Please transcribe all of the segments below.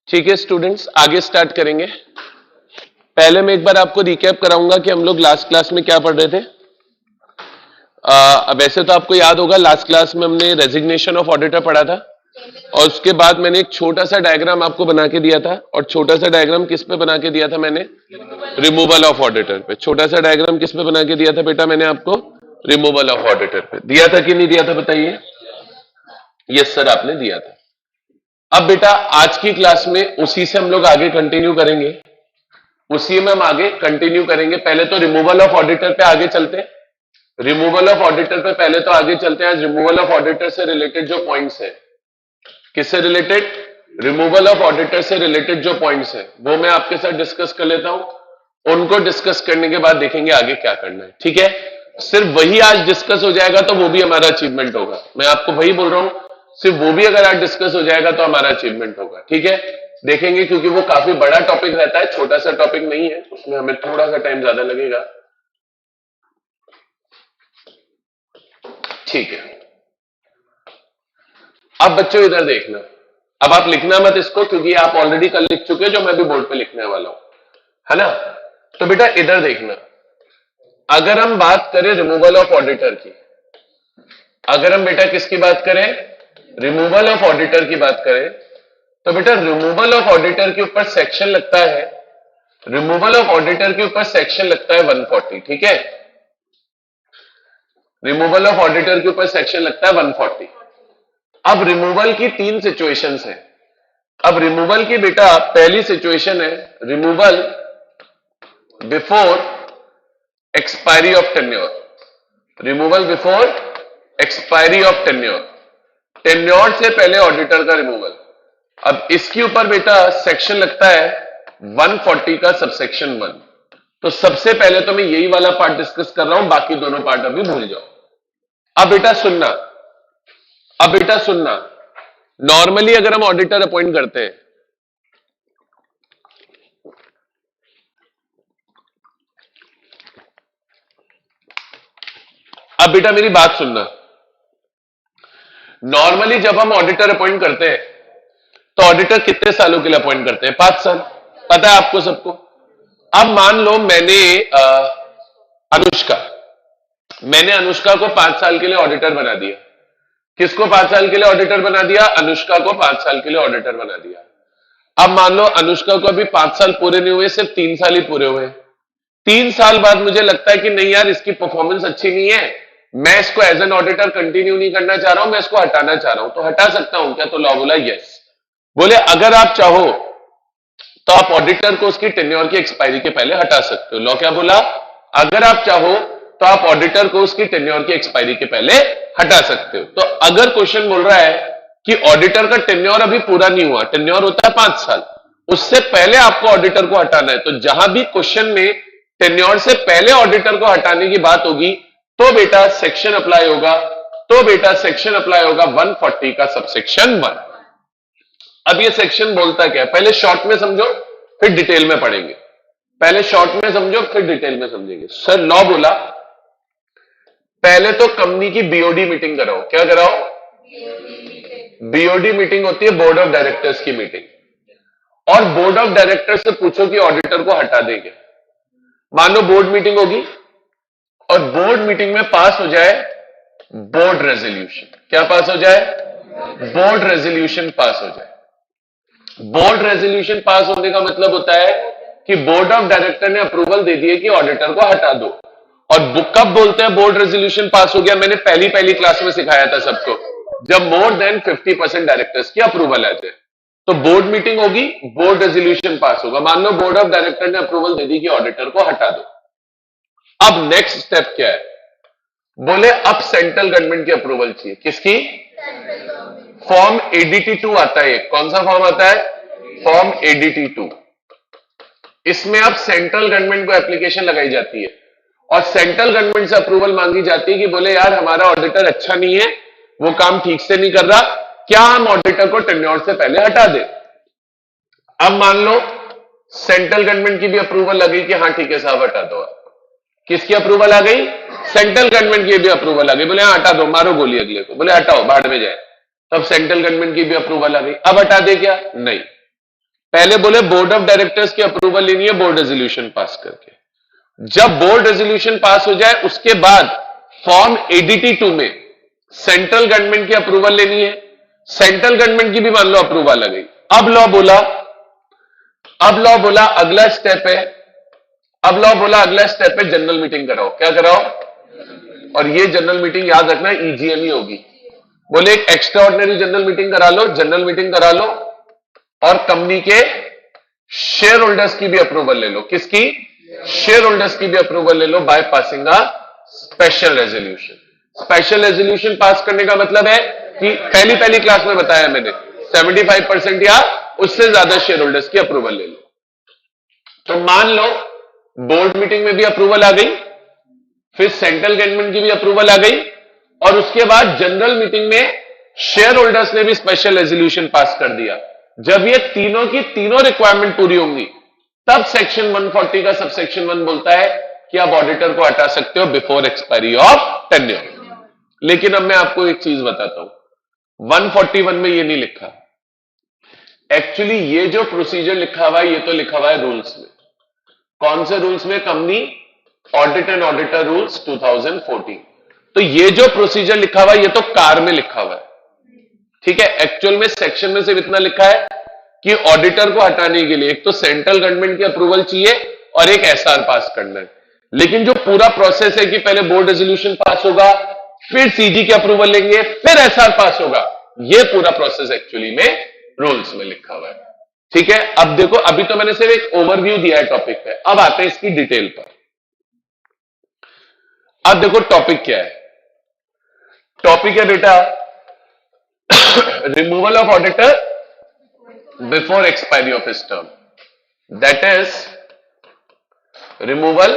ठीक है स्टूडेंट्स, आगे स्टार्ट करेंगे। पहले मैं एक बार आपको रिकैप कराऊंगा कि हम लोग लास्ट क्लास में क्या पढ़ रहे थे। वैसे तो आपको याद होगा लास्ट क्लास में हमने रेजिग्नेशन ऑफ ऑडिटर पढ़ा था और उसके बाद मैंने एक छोटा सा डायग्राम आपको बना के दिया था। और छोटा सा डायग्राम किस पे बना के दिया था मैंने? रिमूवल ऑफ ऑडिटर पे। छोटा सा डायग्राम किस पे बना के दिया था बेटा मैंने आपको? रिमूवल ऑफ ऑडिटर पे। दिया था कि नहीं दिया था बताइए? यस सर, आपने दिया था। अब बेटा आज की क्लास में उसी से हम लोग आगे कंटिन्यू करेंगे। उसी में हम आगे कंटिन्यू करेंगे। पहले तो रिमूवल ऑफ ऑडिटर पे आगे चलते हैं। रिमूवल ऑफ ऑडिटर पे पहले तो आगे चलते हैं। आज रिमूवल ऑफ ऑडिटर से रिलेटेड जो पॉइंट्स है, किससे रिलेटेड? रिमूवल ऑफ ऑडिटर से रिलेटेड जो पॉइंट्स है वो मैं आपके साथ डिस्कस कर लेता हूं। उनको डिस्कस करने के बाद देखेंगे आगे क्या करना है। ठीक है, सिर्फ वही आज डिस्कस हो जाएगा तो वो भी हमारा अचीवमेंट होगा। मैं आपको वही बोल रहा हूं, सिर्फ वो भी अगर आज डिस्कस हो जाएगा तो हमारा अचीवमेंट होगा। ठीक है, देखेंगे क्योंकि वो काफी बड़ा टॉपिक रहता है, छोटा सा टॉपिक नहीं है, उसमें हमें थोड़ा सा टाइम ज्यादा लगेगा। ठीक है, अब बच्चों इधर देखना। अब आप लिखना मत इसको क्योंकि आप ऑलरेडी कल लिख चुके हो, जो मैं भी बोर्ड पे लिखने वाला हूं, है ना। तो बेटा इधर देखना, अगर हम बात करें रिमूवल ऑफ ऑडिटर की, अगर हम बेटा किसकी बात करें? रिमूवल ऑफ ऑडिटर की बात करें तो बेटा रिमूवल ऑफ ऑडिटर के ऊपर सेक्शन लगता है, रिमूवल ऑफ ऑडिटर के ऊपर सेक्शन लगता है 140। ठीक है, रिमूवल ऑफ ऑडिटर के ऊपर सेक्शन लगता है 140। अब रिमूवल की तीन सिचुएशंस हैं। अब रिमूवल की बेटा पहली सिचुएशन है removal before expiry of tenure. Removal before expiry of tenure, tenure से पहले ऑडिटर का रिमूवल। अब इसके ऊपर बेटा सेक्शन लगता है 140 का सबसेक्शन 1। तो सबसे पहले तो मैं यही वाला पार्ट डिस्कस कर रहा हूं, बाकी दोनों पार्ट अभी भूल जाओ। अब बेटा सुनना, अब बेटा सुनना, नॉर्मली अगर हम ऑडिटर अपॉइंट करते हैं, अब बेटा मेरी बात सुनना, नॉर्मली जब हम ऑडिटर अपॉइंट करते हैं तो ऑडिटर कितने सालों के लिए अपॉइंट करते हैं? 5 साल। पता है आपको सबको। अब मान लो मैंने अनुष्का को 5 साल के लिए ऑडिटर बना दिया। किसको 5 साल के लिए ऑडिटर बना दिया? अनुष्का को 5 साल के लिए ऑडिटर बना दिया। अब मान लो अनुष्का को अभी 5 साल पूरे नहीं हुए, सिर्फ 3 साल ही पूरे हुए। 3 साल बाद मुझे लगता है कि नहीं यार इसकी परफॉर्मेंस अच्छी नहीं है, मैं इसको एज एन ऑडिटर कंटिन्यू नहीं करना चाह रहा हूं, मैं इसको हटाना चाह रहा हूं। तो हटा सकता हूं क्या? तो लॉ बोला यस। बोले अगर आप चाहो तो आप ऑडिटर को उसकी टेन्योर की एक्सपायरी के पहले हटा सकते हो। लॉ क्या बोला? अगर आप चाहो तो आप ऑडिटर को उसकी टेन्योर की एक्सपायरी के पहले हटा सकते हो। तो अगर क्वेश्चन बोल रहा है कि ऑडिटर का टेन्योर अभी पूरा नहीं हुआ, टेन्योर होता है 5 साल, उससे पहले आपको ऑडिटर को हटाना है, तो जहां भी क्वेश्चन में टेन्योर से पहले ऑडिटर को हटाने की बात होगी तो बेटा सेक्शन अप्लाई होगा, तो बेटा सेक्शन अप्लाई होगा 140 का सबसेक्शन 1। अब ये सेक्शन बोलता क्या है पहले शॉर्ट में समझो, फिर डिटेल में पढ़ेंगे। पहले शॉर्ट में समझो फिर डिटेल में समझेंगे। सर लॉ बोला पहले तो कंपनी की बीओडी मीटिंग कराओ। क्या कराओ? बीओडी मीटिंग होती है बोर्ड ऑफ डायरेक्टर्स की मीटिंग, और बोर्ड ऑफ डायरेक्टर्स से पूछो कि ऑडिटर को हटा देंगे। मान लो बोर्ड मीटिंग होगी और बोर्ड मीटिंग में पास हो जाए बोर्ड रेजोल्यूशन। क्या पास हो जाए? बोर्ड रेजोल्यूशन पास हो जाए। बोर्ड रेजोल्यूशन पास होने का मतलब होता है कि बोर्ड ऑफ डायरेक्टर ने अप्रूवल दे दी है कि ऑडिटर को हटा दो। और कब बोलते हैं बोर्ड रेजोल्यूशन पास हो गया? मैंने पहली क्लास में सिखाया था सबको, जब मोर देन 50% डायरेक्टर्स की अप्रूवल आ जाए तो बोर्ड मीटिंग होगी, बोर्ड रेजोल्यूशन पास होगा। मान लो बोर्ड ऑफ डायरेक्टर ने अप्रूवल दे दी कि ऑडिटर को हटा दो। अब नेक्स्ट स्टेप क्या है? बोले अब सेंट्रल गवर्नमेंट की अप्रूवल चाहिए। किसकी? फॉर्म एडीटी 2 आता है। कौन सा फॉर्म आता है? Form ADT 2। इसमें अब सेंट्रल गवर्नमेंट को एप्लीकेशन लगाई जाती है और सेंट्रल गवर्नमेंट से अप्रूवल मांगी जाती है कि बोले यार हमारा ऑडिटर अच्छा नहीं है, वो काम ठीक से नहीं कर रहा, क्या हम ऑडिटर को टेन्योर से पहले हटा दें? अब मान लो सेंट्रल गवर्नमेंट की भी अप्रूवल लगी कि हाँ ठीक है साहब हटा दो। किसकी अप्रूवल आ गई? सेंट्रल गवर्नमेंट की भी अप्रूवल आ गई। बोले हाँ हटा दो, मारो गोली अगले को। बोले हटाओ, बाहर में जाए। तब सेंट्रल गवर्नमेंट की भी अप्रूवल आ गई। अब हटा दे क्या? नहीं। पहले बोले बोर्ड ऑफ डायरेक्टर्स की अप्रूवल लेनी है बोर्ड रेजोल्यूशन पास करके। जब बोर्ड रेजोल्यूशन पास हो जाए उसके बाद फॉर्म एडीटी 2 में सेंट्रल गवर्नमेंट की अप्रूवल लेनी है। सेंट्रल गवर्नमेंट की भी मान लो अप्रूवल आ गई। अब लॉ बोला अगला स्टेप है, अगला स्टेप है जनरल मीटिंग कराओ। क्या कराओ? और ये जनरल मीटिंग याद रखना ईजीएम ही होगी। बोले एक एक्स्ट्रा ऑर्डिनरी जनरल मीटिंग करा लो और कंपनी के शेयर होल्डर्स की भी अप्रूवल ले लो। किसकी? शेयर होल्डर्स की भी अप्रूवल ले लो by passing a special resolution. Special resolution pass करने का मतलब है कि पहली क्लास में बताया मैंने 75% या उससे ज्यादा शेयर होल्डर्स की अप्रूवल ले लो। तो मान लो बोर्ड मीटिंग में भी अप्रूवल आ गई, फिर सेंट्रल गवर्नमेंट की भी अप्रूवल आ गई और उसके बाद जनरल मीटिंग में शेयर होल्डर्स ने भी स्पेशल रेजोल्यूशन पास कर दिया। जब ये तीनों की तीनों रिक्वायरमेंट पूरी होंगी तब सेक्शन 140 का सबसेक्शन 1 बोलता है कि आप ऑडिटर को हटा सकते हो बिफोर एक्सपायरी ऑफ टेन्योर। लेकिन अब मैं आपको एक चीज बताता हूं, 141 में ये नहीं लिखा। एक्चुअली ये जो प्रोसीजर लिखा हुआ है ये तो लिखा हुआ है रूल्स में। कौन से रूल्स में? Company audit and auditor rules 2014। तो ये जो प्रोसीजर लिखा हुआ है ये तो कार में लिखा हुआ है, ठीक है। एक्चुअल में सेक्शन में सिर्फ इतना लिखा है कि ऑडिटर को हटाने के लिए एक तो सेंट्रल गवर्नमेंट की अप्रूवल चाहिए और एक एसआर पास करना है। लेकिन जो पूरा प्रोसेस है कि पहले बोर्ड रेजोल्यूशन पास होगा, फिर सीजी की अप्रूवल लेंगे, फिर एसआर पास होगा, ये पूरा प्रोसेस एक्चुअली में रूल्स में लिखा हुआ है, ठीक है। अब देखो, अभी तो मैंने सिर्फ एक ओवरव्यू दिया है टॉपिक पे, अब आते हैं इसकी डिटेल पर। अब देखो टॉपिक क्या है। टॉपिक है बेटा removal of auditor before expiry of his term, that is removal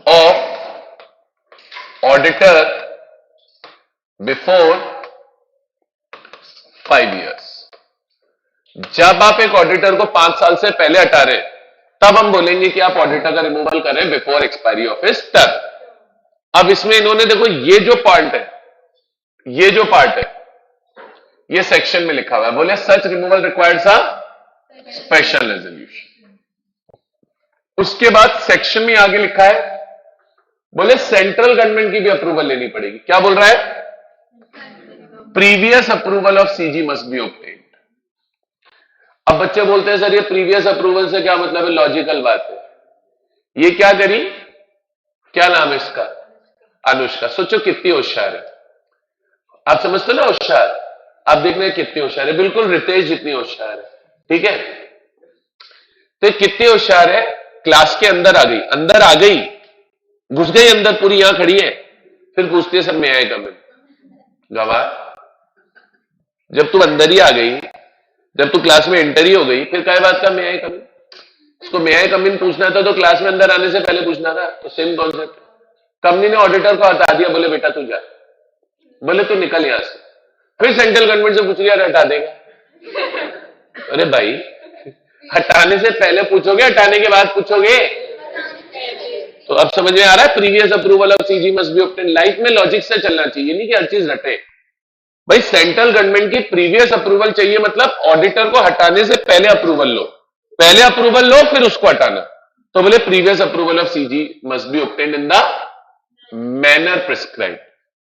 of auditor before 5 years। जब आप एक ऑडिटर को 5 साल से पहले हटा रहे तब हम बोलेंगे कि आप ऑडिटर का रिमूवल करें before expiry of his term. अब इसमें इन्होंने देखो ये जो पार्ट है ये सेक्शन में लिखा हुआ है, बोले सच रिमूवल रिक्वायर्ड्स अ स्पेशल रेजोल्यूशन। उसके बाद सेक्शन में आगे लिखा है, बोले सेंट्रल गवर्नमेंट की भी अप्रूवल लेनी पड़ेगी। क्या बोल रहा है? Previous approval of CG must be obtained. अब बच्चे बोलते हैं सर ये प्रीवियस अप्रूवल से क्या मतलब है? लॉजिकल बात है। ये क्या करी? क्या नाम है इसका? अनुष्का। सोचो कितनी होशियार है। आप समझते हो ना होशियार? आप देख रहे हैं कितनी होशियार है, बिल्कुल रितेश जितनी होशियार है, ठीक है। तो कितनी होशियार है, क्लास के अंदर आ गई, घुस गई अंदर, पूरी यहां खड़ी है, फिर पूछती है सर मैं आए कम गवाह। जब तू अंदर ही आ गई, जब तू क्लास में एंटर ही हो गई, फिर क्या बात का मैं आए कम? इसको मैं आए कम पूछना था तो क्लास में अंदर आने से पहले पूछना था। तो सेम कॉन्सेप्ट। कंपनी ने ऑडिटर को हटा दिया, बोले बेटा तू जा, बोले तू निकल यहां से। फिर सेंट्रल गवर्नमेंट से पूछ लिया हटा देगा। अरे भाई हटाने से पहले पूछोगे, हटाने के बाद पूछोगे? तो अब समझ में आ रहा है? Previous approval of CG must be obtained. Life में लॉजिक से चलना चाहिए, नहीं कि हर चीज रटे। भाई सेंट्रल गवर्नमेंट की प्रीवियस अप्रूवल चाहिए, मतलब ऑडिटर को हटाने से पहले अप्रूवल लो, फिर उसको हटाना। तो बोले previous approval of CG must be obtained in the manner prescribed.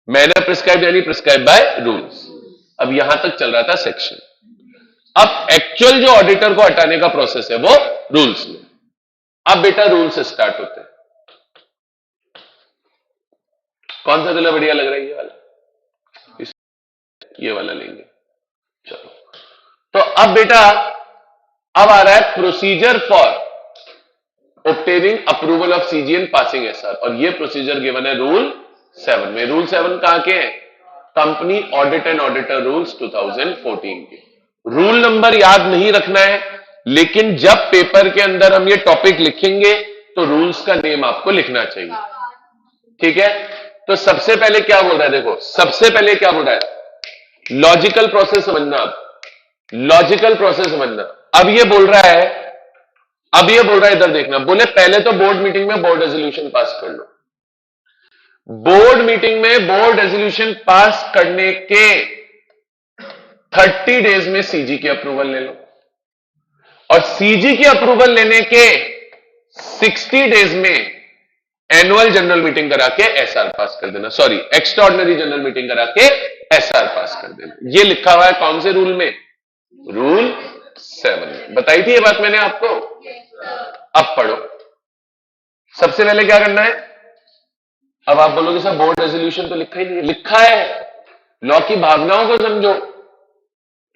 Manner prescribed यानी प्रिस्क्राइब बाय रूल्स। अब यहां तक चल रहा था सेक्शन। अब एक्चुअल जो ऑडिटर को हटाने का प्रोसेस है वो रूल्स में। अब बेटा रूल्स स्टार्ट होते हैं। कौन सा कलर बढ़िया लग रहा है? ये वाला, ये वाला लेंगे। चलो, तो अब बेटा अब आ रहा है procedure for obtaining approval of CG and passing SR, और ये प्रोसीजर गिवन है रूल 7 में। रूल 7 कहां के हैं? Company audit and auditor rules 2014 के। रूल नंबर याद नहीं रखना है, लेकिन जब पेपर के अंदर हम ये टॉपिक लिखेंगे तो रूल्स का नेम आपको लिखना चाहिए, ठीक है। तो सबसे पहले क्या बोल रहा है? देखो सबसे पहले क्या बोल रहा है? लॉजिकल प्रोसेस समझना। अब लॉजिकल प्रोसेस समझना। अब ये बोल रहा है, इधर देखना, बोले पहले तो बोर्ड मीटिंग में बोर्ड रेजोल्यूशन पास कर लो। बोर्ड मीटिंग में बोर्ड रेजोल्यूशन पास करने के 30 डेज में सीजी की अप्रूवल ले लो। और सीजी की अप्रूवल लेने के 60 डेज में एनुअल जनरल मीटिंग करा के एसआर पास कर देना, सॉरी एक्स्ट्राऑर्डिनरी जनरल मीटिंग करा के एसआर पास कर देना। ये लिखा हुआ है कौन से रूल में? रूल 7 में। बताई थी ये बात मैंने आपको। अब पढ़ो, सबसे पहले क्या करना है? अब आप बोलोगे सर बोर्ड रेजोल्यूशन तो लिखा ही नहीं है। लिखा है, लॉ की भावनाओं को समझो,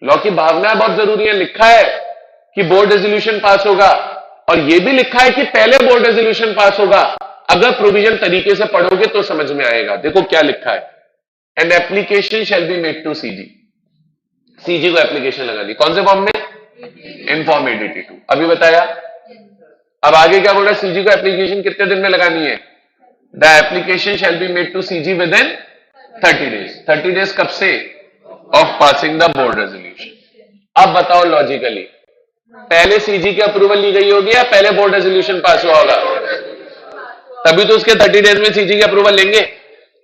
लॉ की भावनाएं बहुत जरूरी है। लिखा है कि बोर्ड रेजोल्यूशन पास होगा, और यह भी लिखा है कि पहले बोर्ड रेजोल्यूशन पास होगा। अगर प्रोविजन तरीके से पढ़ोगे तो समझ में आएगा। देखो क्या लिखा है, an application shall be made to CG. CG को एप्लीकेशन लगानी कौन से फॉर्म में? In form ADT2। अभी बताया। अब आगे क्या बोल रहा है? सीजी को एप्लीकेशन कितने दिन में लगानी है? The application shall be made to CG within 30 days. 30 days कब से? Of passing the board resolution. अब बताओ लॉजिकली, पहले सीजी की अप्रूवल ली गई होगी या पहले बोर्ड रेजोल्यूशन पास हुआ होगा? तभी तो उसके 30 डेज में सीजी की अप्रूवल लेंगे।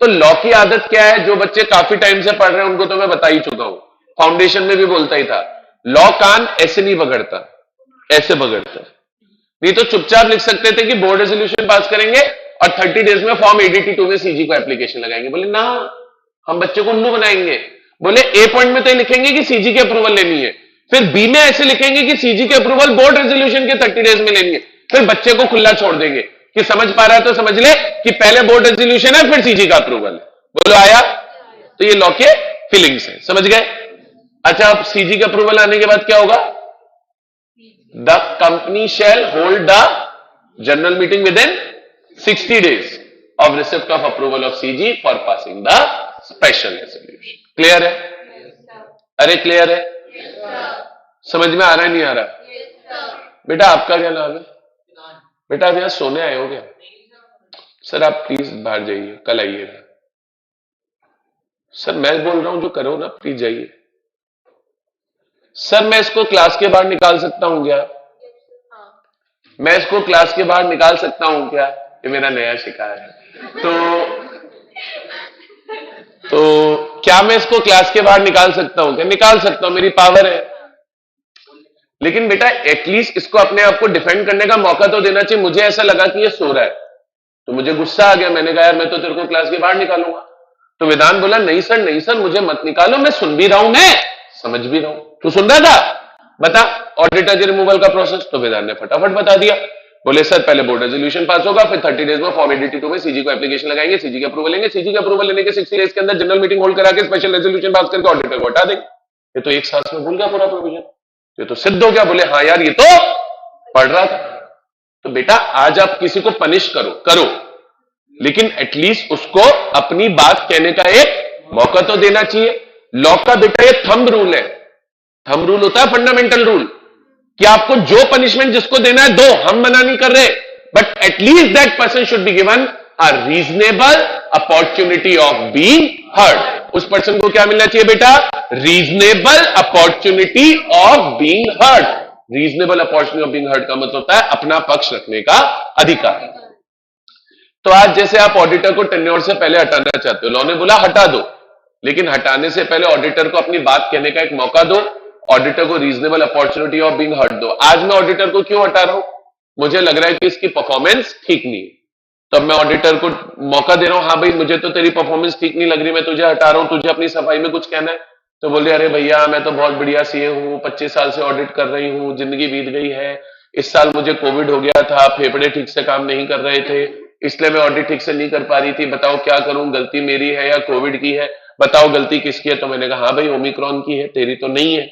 तो लॉ की आदत क्या है? जो बच्चे काफी टाइम से पढ़ रहे हैं उनको तो मैं बता ही चुका हूं, फाउंडेशन में भी बोलता ही था, लॉ कान ऐसे नहीं पकड़ता, ऐसे पकड़ता। नहीं तो चुपचाप लिख सकते थे कि बोर्ड रेजोल्यूशन पास करेंगे और 30 डेज में फॉर्म ADT2 में सीजी को एप्लीकेशन लगाएंगे। बोले ना, हम बच्चे को उल्लू बनाएंगे। बोले ए पॉइंट में तो लिखेंगे कि सीजी की अप्रूवल लेनी है, फिर बी में ऐसे लिखेंगे कि सीजी की अप्रूवल बोर्ड रेजोल्यूशन के 30 डेज में लेनी है, फिर बच्चे को खुला छोड़ देंगे कि समझ पा रहा है तो समझ ले कि पहले बोर्ड रेजोल्यूशन है फिर सीजी का अप्रूवल है। बोलो आया? तो ये लॉ के फीलिंग्स है, समझ गए? अच्छा, अब सीजी का अप्रूवल आने के बाद क्या होगा? The company shall hold the general meeting with in 60 days of receipt of approval of CG for passing the special resolution. Clear है? अरे क्लियर है? समझ में आ रहा है नहीं आ रहा? बेटा आपका क्या नाम है? बेटा आप यहां सोने आए हो क्या? सर आप प्लीज बाहर जाइए, कल आइएगा। सर मैं बोल रहा हूं जो करो ना, प्लीज जाइए। सर मैं इसको क्लास के बाहर निकाल सकता हूं क्या? मैं इसको क्लास के बाहर निकाल सकता हूं क्या? ये मेरा नया शिकार है। तो क्या मैं इसको क्लास के बाहर निकाल सकता हूं क्या? निकाल सकता हूं, मेरी पावर है। लेकिन बेटा एटलीस्ट इसको अपने आप को डिफेंड करने का मौका तो देना चाहिए। मुझे ऐसा लगा कि ये सो रहा है तो मुझे गुस्सा आ गया, मैंने कहा यार मैं तो तेरे को क्लास के बाहर निकालूंगा। तो विधान बोला नहीं सर, नहीं सर, मुझे मत निकालो, मैं सुन भी रहा हूं, मैं समझ भी रहा हूं। तू सुन रहा था? बता ऑडिटर के रिमूवल का प्रोसेस। तो विधान ने फटाफट बता दिया। बोले सर पहले बोर्ड रेजोल्यूशन पास होगा, फिर 30 डेज में फॉर्म ADT2 में सीजी को एप्लीकेशन लगाएंगे, सीजी के अप्रूवल लेंगे, सीजी के अप्रूवल लेने के 60 डेज के अंदर जनरल मीटिंग होल्ड करा के स्पेशल रेजोल्यूशन पास करके ऑडिटर को हटा देंगे। ये तो एक सांस में भूल गया पूरा प्रोविजन, ये तो सिद्ध हो गया। बोले हाँ यार ये तो पढ़ रहा था। तो बेटा आज आप किसी को पनिश करो, लेकिन एटलीस्ट उसको अपनी बात कहने का एक मौका तो देना चाहिए। लॉ का बेटा ये थंब रूल है। थंब रूल होता है फंडामेंटल रूल कि आपको जो पनिशमेंट जिसको देना है दो, हम मना नहीं कर रहे, but at least that person should be given a reasonable opportunity of being heard. उस पर्सन को क्या मिलना चाहिए बेटा? Reasonable opportunity of being heard. Reasonable opportunity of being heard का मतलब होता है अपना पक्ष रखने का अधिकार। तो आज जैसे आप ऑडिटर को टेन्योर से पहले हटाना चाहते हो, लॉ ने बोला हटा दो, लेकिन हटाने से पहले ऑडिटर को अपनी बात कहने का एक मौका दो, ऑडिटर को reasonable opportunity of being heard दो। आज मैं ऑडिटर को क्यों हटा रहा हूं? मुझे लग रहा है कि इसकी परफॉर्मेंस ठीक नहीं है, तब मैं ऑडिटर को मौका दे रहा हूं, हाँ भाई मुझे तो तेरी परफॉर्मेंस ठीक नहीं लग रही, मैं तुझे हटा रहा हूं, तुझे अपनी सफाई में कुछ कहना है। तो बोले अरे भैया मैं तो बहुत बढ़िया सीए हूं, 25 साल से ऑडिट कर रही हूं, जिंदगी बीत गई है, इस साल मुझे कोविड हो गया था, फेफड़े ठीक से काम नहीं कर रहे थे, इसलिए मैं ऑडिट ठीक से नहीं कर पा रही थी, बताओ क्या करूं, गलती मेरी है या कोविड की है, बताओ गलती किसकी है? तो मैंने कहा हाँ भाई ओमिक्रॉन की है, तेरी तो नहीं है,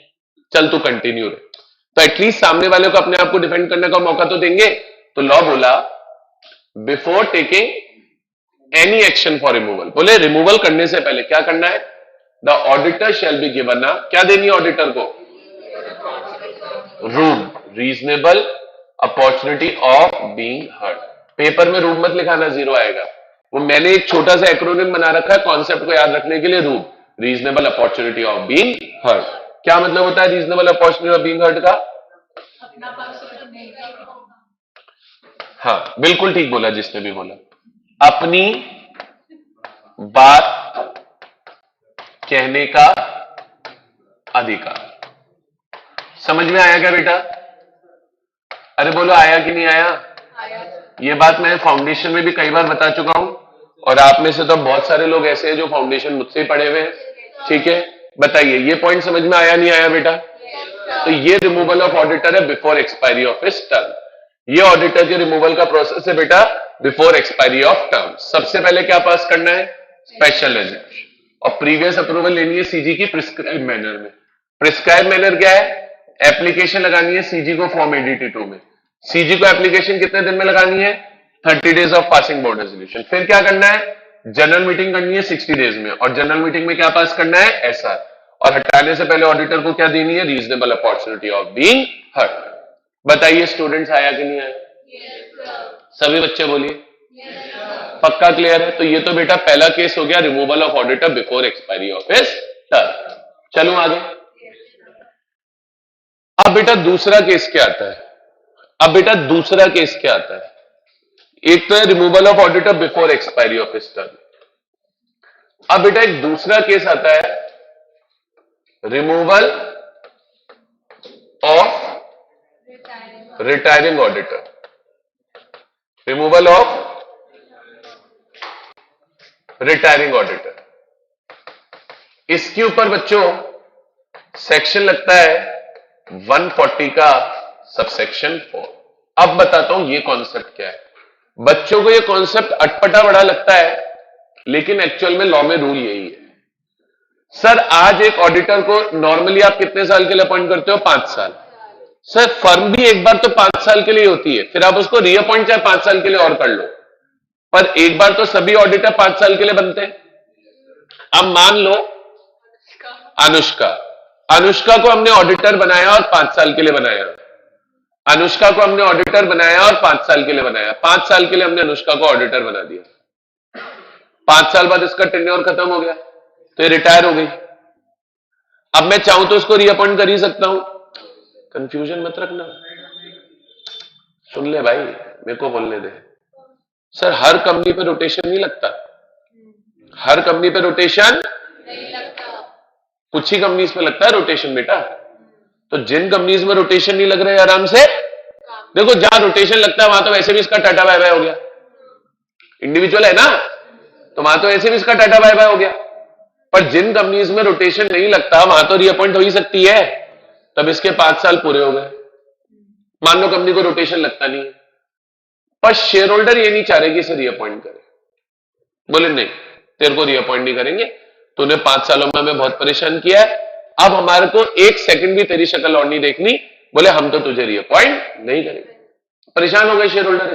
चल तू कंटिन्यू रहे। तो एटलीस्ट सामने वाले को अपने आप को डिफेंड करने का मौका तो देंगे। तो लॉ बोला before taking any action for removal, बोले रिमूवल करने से पहले क्या करना है? The auditor shall be given, क्या देनी है ऑडिटर को? Room, reasonable opportunity of being heard. Paper में रूम मत लिखाना, जीरो आएगा। वो मैंने एक छोटा सा एक्रोनिम बना रखा है कॉन्सेप्ट को याद रखने के लिए, room, reasonable opportunity of being heard. क्या मतलब होता है reasonable opportunity of being heard का? हाँ बिल्कुल ठीक बोला जिसने भी बोला, अपनी बात कहने का अधिकार। समझ में आया क्या बेटा? अरे बोलो आया कि नहीं आया? ये बात मैं फाउंडेशन में भी कई बार बता चुका हूं, और आप में से तो बहुत सारे लोग ऐसे हैं जो फाउंडेशन मुझसे ही पढ़े हुए हैं, ठीक है? बताइए ये पॉइंट समझ में आया नहीं आया बेटा? तो ये रिमूवल ऑफ ऑडिटर है before expiry of his term. ये ऑडिटर के रिमूवल का प्रोसेस है बेटा बिफोर एक्सपायरी ऑफ टर्म। सबसे पहले क्या पास करना है? स्पेशल रेजोल्यूशन, और प्रीवियस अप्रूवल लेनी है सीजी की प्रिस्क्राइब मैनर में। प्रिस्क्राइब मैनर क्या है? एप्लीकेशन लगानी है सीजी को फॉर्म ADT2 में। सीजी को एप्लीकेशन कितने दिन में लगानी है? 30 days of passing board resolution. फिर क्या करना है? जनरल मीटिंग करनी है 60 डेज में, और जनरल मीटिंग में क्या पास करना है? SR। और हटाने से पहले ऑडिटर को क्या देनी है? Reasonable opportunity of being heard. बताइए स्टूडेंट्स आया कि नहीं आया? सभी बच्चे बोलिए पक्का क्लियर है? तो ये तो बेटा पहला केस हो गया removal of auditor before expiry of his term. चलो आगे। अब बेटा दूसरा केस क्या आता है? अब बेटा दूसरा केस क्या आता है? एक तो है removal of auditor before expiry of his term. अब बेटा एक दूसरा केस आता है removal of retiring auditor. Removal of retiring auditor, इसके ऊपर बच्चों सेक्शन लगता है 140 का सबसेक्शन 4। अब बताता हूं ये कॉन्सेप्ट क्या है। बच्चों को ये कॉन्सेप्ट अटपटा बड़ा लगता है, लेकिन एक्चुअल में लॉ में रूल यही है। सर आज एक ऑडिटर को नॉर्मली आप कितने साल के लिए अपॉइंट करते हो? 5 साल। सर फर्म भी एक बार तो 5 साल के लिए होती है, फिर आप उसको रीअपॉइंट चाहे 5 साल के लिए और कर लो, पर एक बार तो सभी ऑडिटर 5 साल के लिए बनते हैं। अब मान लो अनुष्का को हमने ऑडिटर बनाया और 5 साल के लिए बनाया। अनुष्का को हमने ऑडिटर बनाया और 5 साल के लिए बनाया। 5 साल के लिए हमने अनुष्का को ऑडिटर बना दिया। 5 साल बाद इसका टेन्योर खत्म हो गया, तो ये रिटायर हो गई। अब मैं चाहूं तो उसको रीअपॉइंट कर ही सकता हूं। कंफ्यूजन मत रखना, सुन ले भाई, मेरे को बोलने दे। सर हर कंपनी पे रोटेशन नहीं लगता, हर कंपनी पे रोटेशन नहीं लगता, कुछ ही कंपनीज पे लगता है रोटेशन बेटा। तो जिन कंपनीज में रोटेशन नहीं लग रहा है आराम से देखो, जहां रोटेशन लगता है वहां तो वैसे भी इसका टाटा बाय बाय हो गया। इंडिविजुअल है ना, तो वहां तो ऐसे भी इसका टाटा बाय बाय हो गया। पर जिन कंपनीज में रोटेशन नहीं लगता वहां तो रीअपॉइंट हो ही सकती है, तब इसके 5 साल पूरे हो गए। मान लो कंपनी को रोटेशन लगता नहीं है, पर शेयर होल्डर ये नहीं चाह रहे कि इसे रीअपॉइंट करे। बोले नहीं, तेरे को रीअपॉइंट नहीं करेंगे, तूने 5 सालों में हमें बहुत परेशान किया है, अब हमारे को 1 सेकंड भी तेरी शक्ल और नहीं देखनी। बोले हम तो तुझे रीअपॉइंट नहीं करेंगे। परेशान हो गए शेयर होल्डर,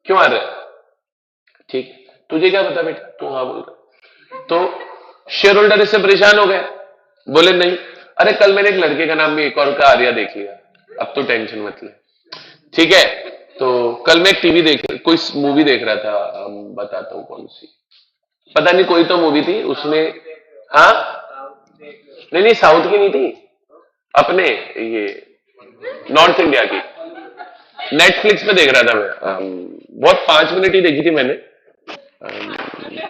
क्यों आ रहे? ठीक, तुझे क्या पता बेटा, तू हाँ बोल रहा। तो शेयर होल्डर इससे परेशान हो गए, बोले नहीं, अरे कल मैंने एक लड़के का नाम भी एक और का आर्या देख लिया, अब तो टेंशन मत ले। ठीक है, तो कल मैं एक टीवी कोई मूवी देख रहा था, बताता हूं कौन सी, पता नहीं कोई तो मूवी थी उसमें, हाँ नहीं साउथ की नहीं थी, अपने ये नॉर्थ इंडिया की, नेटफ्लिक्स पे देख रहा था मैं, बहुत 5 मिनट ही देखी थी मैंने।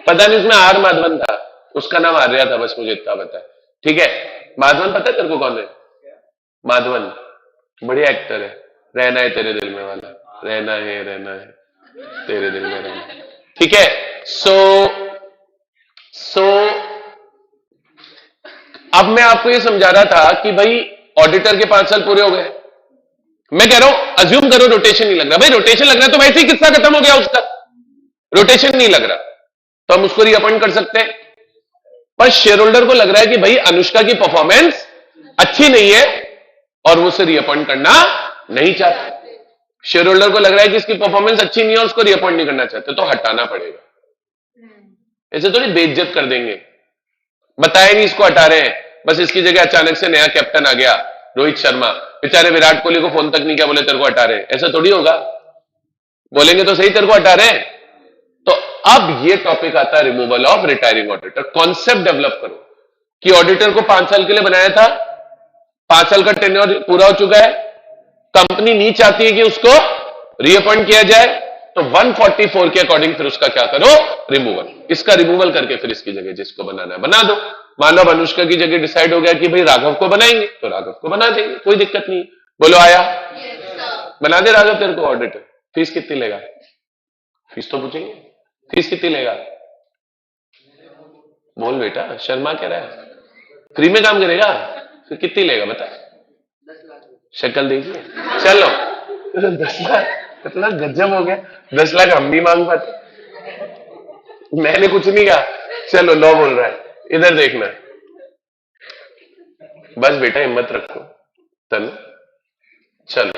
पता नहीं उसमें आर माधवन था, उसका नाम आर्या था, बस मुझे इतना पता है। ठीक है, माधवन पता है तेरे को कौन है? माधवन बढ़िया एक्टर है, रहना है तेरे दिल में वाला, रहना है तेरे दिल में रहना। ठीक है, सो अब मैं आपको ये समझा रहा था कि भाई ऑडिटर के 5 साल पूरे हो गए। मैं कह रहा हूं अज्यूम करो रोटेशन नहीं लग रहा, भाई रोटेशन लग रहा है तो वैसे ही किस्सा खत्म हो गया उसका। रोटेशन नहीं लग रहा तो हम उसको रीअपॉइंट कर सकते हैं, पर शेयर होल्डर को लग रहा है कि भाई अनुष्का की परफॉर्मेंस अच्छी नहीं है और वो उसे रीअपॉइंट करना नहीं चाहते। शेयर होल्डर को लग रहा है कि इसकी परफॉर्मेंस अच्छी नहीं है, उसको रीअपॉइंट नहीं करना चाहते, तो हटाना पड़ेगा। ऐसे थोड़ी बेइज्जत कर देंगे, बताया नहीं इसको हटा रहे हैं, बस इसकी जगह अचानक से नया कैप्टन आ गया रोहित शर्मा, बेचारे विराट कोहली को फोन तक नहीं किया, बोले तेरे को हटा रहे हैं। ऐसा थोड़ी होगा, बोलेंगे तो सही तेरे को हटा रहे हैं। तो अब ये टॉपिक आता है removal of retiring auditor. Concept develop करो कि ऑडिटर को 5 साल के लिए बनाया था, 5 साल का टेन्योर पूरा हो चुका है, कंपनी नहीं चाहती है कि उसको रीअपॉइंट किया जाए, तो 144 के अकॉर्डिंग फिर उसका क्या करो? रिमूवल। इसका रिमूवल करके फिर इसकी जगह जिसको बनाना है बना दो। मान लो अनुष्का की जगह डिसाइड हो गया कि भाई राघव को बनाएंगे, तो राघव को बना देंगे, कोई दिक्कत नहीं। बोलो आया? बना दे राघव तेरे को ऑडिटर, फीस कितनी लेगा? फीस तो पूछेंगे, फीस कितनी लेगा? बोल बेटा, शर्मा कह रहा है, फ्री में काम करेगा, फिर कितनी लेगा बता? 10 लाख। शक्ल देखिए, चलो 10 लाख इतना गजब हो गया, 10 लाख हम भी मांग पाते, मैंने कुछ नहीं कहा, चलो लॉ बोल रहा है, इधर देखना, बस बेटा हिम्मत रखो तनु, चलो।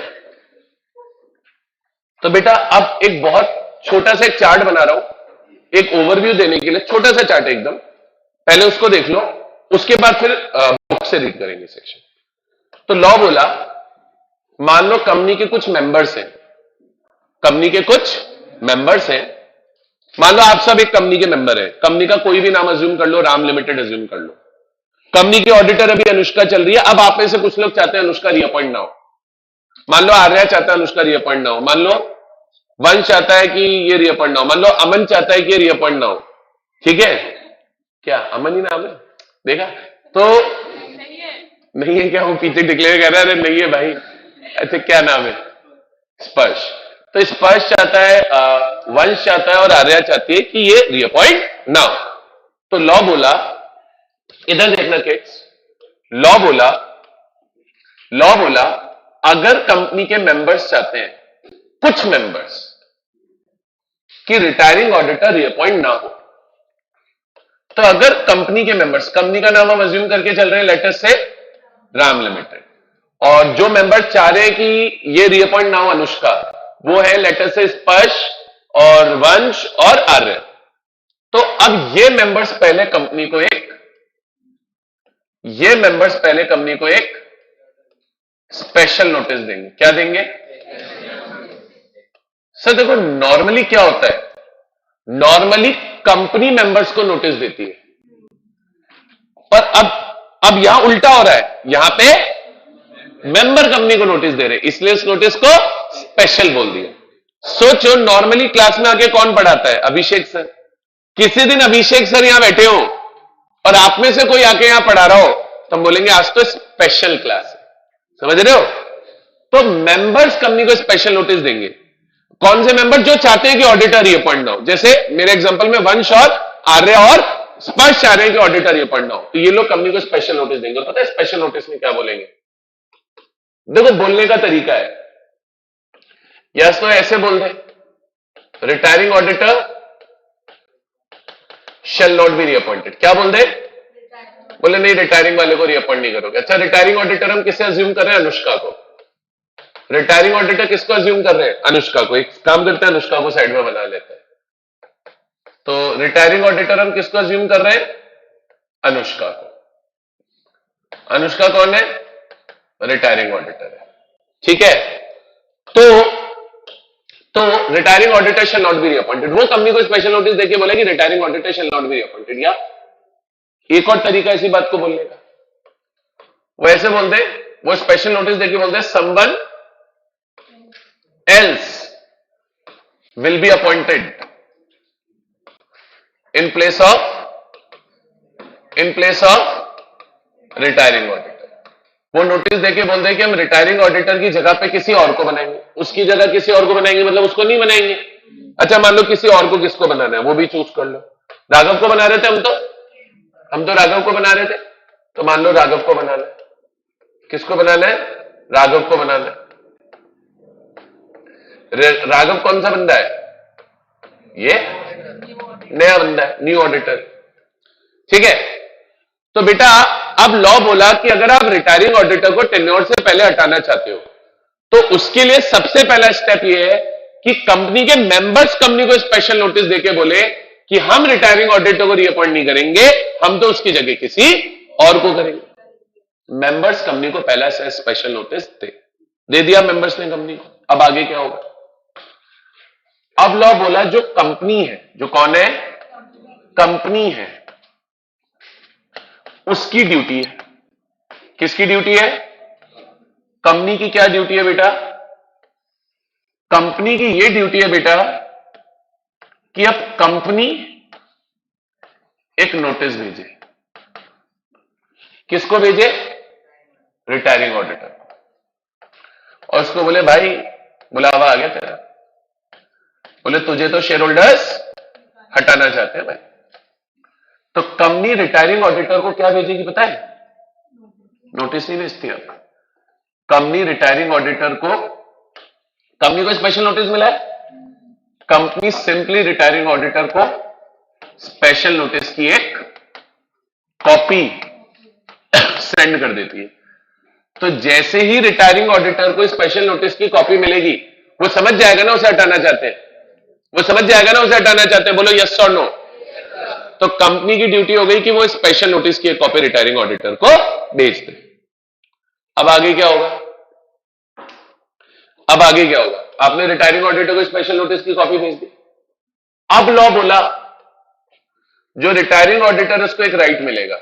तो बेटा अब एक बहुत छोटा सा एक चार्ट बना रहा हूं, एक ओवरव्यू देने के लिए, छोटा सा चार्ट एकदम, पहले उसको देख लो, उसके बाद फिर बुक से रीड करेंगे सेक्शन। तो लॉ बोला, मान लो कंपनी के कुछ मेंबर्स हैं, कंपनी के कुछ मेंबर्स हैं, मान लो आप सब एक कंपनी के मेंबर है, कंपनी का कोई भी नाम अज्यूम कर लो, राम लिमिटेड अज्यूम कर लो, कंपनी की ऑडिटर अभी अनुष्का चल रही है, अब आप में से कुछ लोग चाहते हैं अनुष्का रीअपॉइंट ना हो, मान लो आर्या चाहता है अनुष्का रीअपॉइंट ना हो, मान लो वंश चाहता है कि ये रीअपॉइंट ना हो, मान लो अमन चाहता है कि ये रीअपॉइंट ना हो, ठीक है? क्या अमन ही नाम है? देखा तो नहीं है क्या? वो पीछे डिक्लेयर कर रहा है नहीं है भाई। अच्छा क्या नाम है? स्पर्श। तो स्पर्श चाहता है, वंश चाहता है और आर्या चाहती है कि ये रीअपॉइंट ना हो। तो लॉ बोला, इधर देखना किड्स, लॉ बोला अगर कंपनी के मेंबर्स चाहते हैं, कुछ मेंबर्स, कि रिटायरिंग ऑडिटर रीअपॉइंट ना हो, तो अगर कंपनी के मेंबर्स, कंपनी का नाम हम अज्यूम करके चल रहे हैं लेटर से राम लिमिटेड, और जो मेंबर्स चाह रहे हैं कि ये रीअपॉइंट ना हो अनुष्का, वो है लेटर से स्पर्श और वंश और आर्य। तो अब ये मेंबर्स पहले कंपनी को एक स्पेशल नोटिस देंगे। क्या देंगे? सर देखो नॉर्मली क्या होता है, नॉर्मली कंपनी मेंबर्स को नोटिस देती है, पर अब यहां उल्टा हो रहा है, यहां पे मेंबर कंपनी को नोटिस दे रहे, इसलिए इस नोटिस को स्पेशल बोल दिया। सोचो नॉर्मली क्लास में आके कौन पढ़ाता है? अभिषेक सर। किसी दिन अभिषेक सर यहां बैठे हो और आप में से कोई आके यहां पढ़ा रहा हो, तो हम बोलेंगे आज तो स्पेशल क्लास है। समझ रहे हो? तो मेंबर्स कंपनी को स्पेशल नोटिस देंगे। कौन से मेंबर? जो चाहते हैं कि ऑडिटर रीअपॉइंट ना हो, जैसे मेरे एग्जांपल में वंश और आर्य और स्पर्श चाह रहे हैं कि ऑडिटर रीअपॉइंट ना हो, तो ये लोग कंपनी को स्पेशल नोटिस देंगे। और पता है स्पेशल नोटिस में क्या बोलेंगे? देखो बोलने का तरीका है, या तो ऐसे बोल दे, retiring auditor shall not be reappointed. क्या बोल दे? बोले नहीं रिटायरिंग वाले को रीअपॉइंट नहीं करोगे। अच्छा रिटायरिंग ऑडिटर हम किसे अज्यूम कर रहे हैं? अनुष्का को। रिटायरिंग ऑडिटर किसको अज्यूम कर रहे हैं? अनुष्का को। एक काम करते हैं अनुष्का को साइड में बना लेते हैं। तो रिटायरिंग ऑडिटर हम किसको अज्यूम कर रहे हैं? अनुष्का को। अनुष्का कौन है? रिटायरिंग ऑडिटर है, ठीक है? तो retiring auditor shall not be reappointed, वो कंपनी को स्पेशल नोटिस देके बोले कि retiring auditor shall not be reappointed. या एक और तरीका इसी बात को बोलने का, वो ऐसे बोलते, वो स्पेशल नोटिस देके बोलते someone else will be appointed in place of retiring auditor. वो नोटिस देके बोलते हैं कि हम रिटायरिंग ऑडिटर की जगह पे किसी और को बनाएंगे, उसकी जगह किसी और को बनाएंगे, मतलब उसको नहीं बनाएंगे। अच्छा मान लो किसी और को किसको बनाना है वो भी चूज कर लो। राघव को बना रहे थे हम तो राघव को बना रहे थे, तो मान लो राघव को बनाना है। किसको बनाना है? राघव को बनाना है। राघव कौन सा बंदा है? ये नया बंदा है, न्यू ऑडिटर, ठीक है? तो बेटा अब लॉ बोला कि अगर आप रिटायरिंग ऑडिटर को टेन्योर से पहले हटाना चाहते हो, तो उसके लिए सबसे पहला स्टेप यह है कि कंपनी के मेंबर्स कंपनी को स्पेशल नोटिस देके बोले कि हम रिटायरिंग ऑडिटर को रीअपॉइंट नहीं करेंगे, हम तो उसकी जगह किसी और को करेंगे। मेंबर्स कंपनी को पहला से स्पेशल नोटिस दे दिया मेंबर्स ने कंपनी को। अब आगे क्या होगा? अब लॉ बोला जो कंपनी है, जो कौन है? कंपनी है, उसकी ड्यूटी है। किसकी ड्यूटी है? कंपनी की क्या ड्यूटी है बेटा? कंपनी की ये ड्यूटी है बेटा कि अब कंपनी एक नोटिस भेजे। किसको भेजे? Retiring auditor. और उसको बोले भाई बोला हवा आ गया तेरा? बोले तुझे तो शेयर होल्डर्स हटाना चाहते हैं भाई। तो कंपनी रिटायरिंग ऑडिटर को क्या भेजेगी पता है? नोटिस नहीं भेजती अब। कंपनी रिटायरिंग ऑडिटर को, कंपनी को स्पेशल नोटिस मिला है, कंपनी सिंपली रिटायरिंग ऑडिटर को स्पेशल नोटिस की एक कॉपी सेंड कर देती है। तो जैसे ही रिटायरिंग ऑडिटर को स्पेशल नोटिस की कॉपी मिलेगी, वो समझ जाएगा ना उसे हटाना चाहते हैं, वो समझ जाएगा ना उसे हटाना चाहते हैं। बोलो यस और नो। तो कंपनी की ड्यूटी हो गई कि वो स्पेशल नोटिस की एक कॉपी रिटायरिंग ऑडिटर को भेज दे। अब आगे क्या होगा? अब आगे क्या होगा? आपने रिटायरिंग ऑडिटर को स्पेशल नोटिस की कॉपी भेज दी। अब लॉ बोला जो रिटायरिंग ऑडिटर उसको एक राइट मिलेगा।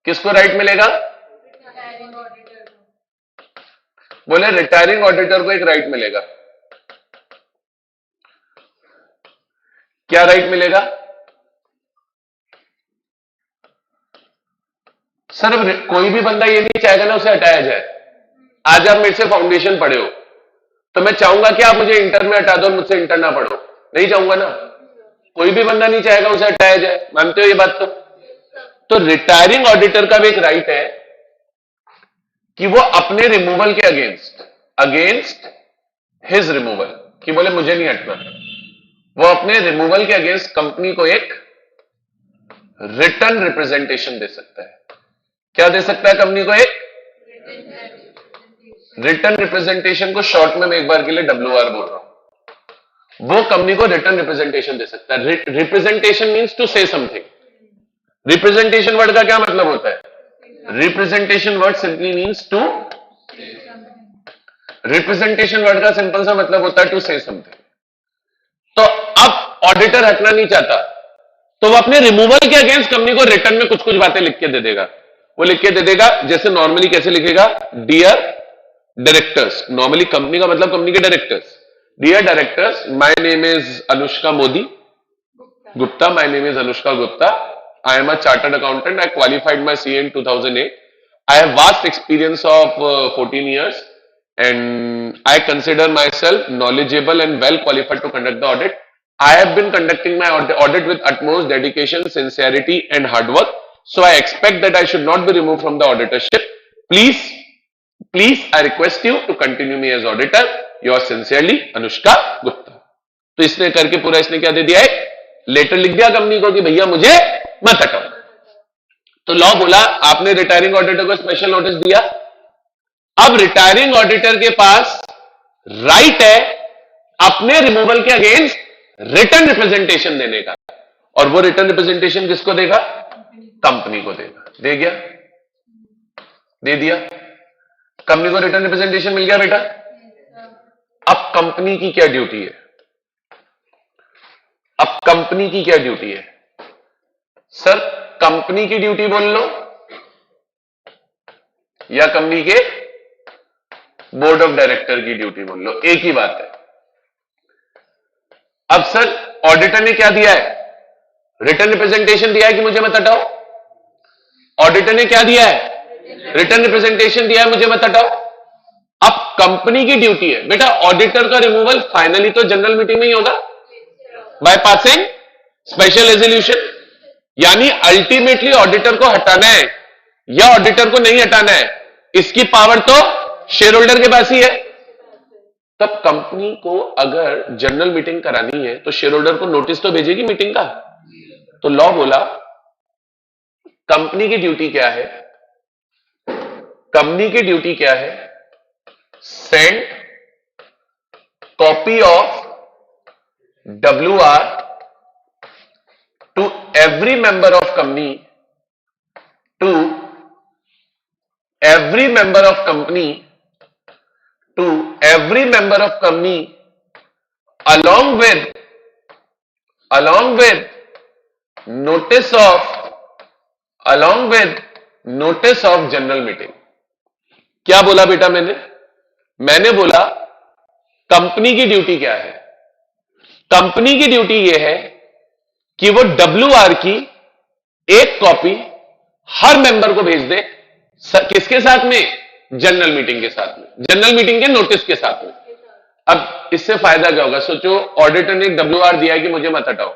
किसको राइट मिलेगा? बोले रिटायरिंग ऑडिटर को एक राइट मिलेगा। क्या राइट मिलेगा? सर कोई भी बंदा ये नहीं चाहेगा ना उसे हटाया जाए। आज आप मेरे से फाउंडेशन पढ़े हो तो मैं चाहूंगा कि आप मुझे इंटर में हटा दो और मुझसे इंटर ना पढ़ो, नहीं चाहूंगा ना। कोई भी बंदा नहीं चाहेगा उसे हटाया जाए, मानते हो ये बात? तो रिटायरिंग ऑडिटर का भी एक राइट है कि वो अपने रिमूवल के अगेंस्ट हिज रिमूवल, कि बोले मुझे नहीं हटना, वो अपने रिमूवल के अगेंस्ट कंपनी को एक रिटर्न रिप्रेजेंटेशन दे सकता है। क्या दे सकता है कंपनी को? एक रिटर्न रिप्रेजेंटेशन को शॉर्ट में मैं एक बार के लिए WR बोल रहा हूं। वो कंपनी को रिटर्न रिप्रेजेंटेशन दे सकता है। Representation means to say something. Representation word का क्या मतलब होता है? Representation word simply means to, representation word का सिंपल सा मतलब होता है टू से समथिंग। तो अब ऑडिटर हटना नहीं चाहता तो वो अपने रिमूवल के अगेंस्ट कंपनी को रिटर्न में कुछ कुछ बातें लिख के दे देगा। वो लिख के दे देगा जैसे नॉर्मली कैसे लिखेगा? डियर डायरेक्टर्स, नॉर्मली कंपनी का मतलब कंपनी के directors. Dear directors, my name is Anushka Modi Gupta. My name is Anushka Gupta. I am a chartered accountant. I qualified my CA in 2008. I have vast experience of 14 years and I consider myself knowledgeable and well qualified to conduct the audit. I have been conducting my audit with utmost dedication, sincerity and hard work. So I expect that I should not be removed from the auditorship. Please, I request you to continue me as auditor. Yours sincerely, Anushka Gupta. तो इसने करके पूरा इसने क्या दे दिया है? Letter लिख दिया कंपनी को कि भैया मुझे मत हटाओ। तो लॉ बोला आपने रिटायरिंग ऑडिटर को स्पेशल नोटिस दिया। अब रिटायरिंग ऑडिटर के पास राइट है अपने रिमूवल के अगेंस्ट रिटर्न रिप्रेजेंटेशन देने का, और वो रिटर्न रिप्रेजेंटेशन किसको देगा? कंपनी को देगा। दे गया? दे दिया। कंपनी को रिटर्न रिप्रेजेंटेशन मिल गया बेटा। अब कंपनी की क्या ड्यूटी है? अब कंपनी की क्या ड्यूटी है? सर कंपनी की ड्यूटी बोल लो या कंपनी के बोर्ड ऑफ डायरेक्टर की ड्यूटी बोल लो, एक ही बात है। अब सर ऑडिटर ने क्या दिया है? रिटर्न रिप्रेजेंटेशन दिया है कि मुझे मत हटाओ। ऑडिटर ने क्या दिया है? रिटर्न रिप्रेजेंटेशन दिया है मुझे मत हटाओ। अब कंपनी की ड्यूटी है बेटा, ऑडिटर का रिमूवल फाइनली तो जनरल मीटिंग में ही होगा बाय पासिंग स्पेशल रेजोल्यूशन। यानी अल्टीमेटली ऑडिटर को हटाना है या ऑडिटर को नहीं हटाना है, इसकी पावर तो शेयर होल्डर के पास ही है। तब कंपनी को अगर जनरल मीटिंग करानी है तो शेयर होल्डर को नोटिस तो भेजेगी मीटिंग का। तो लॉ बोला कंपनी की ड्यूटी क्या है? कंपनी की ड्यूटी क्या है? Send copy of WR to every member of company, to every member of company, to every member of company along with notice of general meeting. क्या बोला बेटा मैंने बोला कंपनी की ड्यूटी क्या है? कंपनी की ड्यूटी यह है कि वो WR की एक कॉपी हर मेंबर को भेज दे। किसके साथ में? जनरल मीटिंग के साथ में, जनरल मीटिंग के नोटिस के साथ में। अब इससे फायदा क्या होगा? सोचो ऑडिटर ने एक WR दिया है कि मुझे मत हटाओ,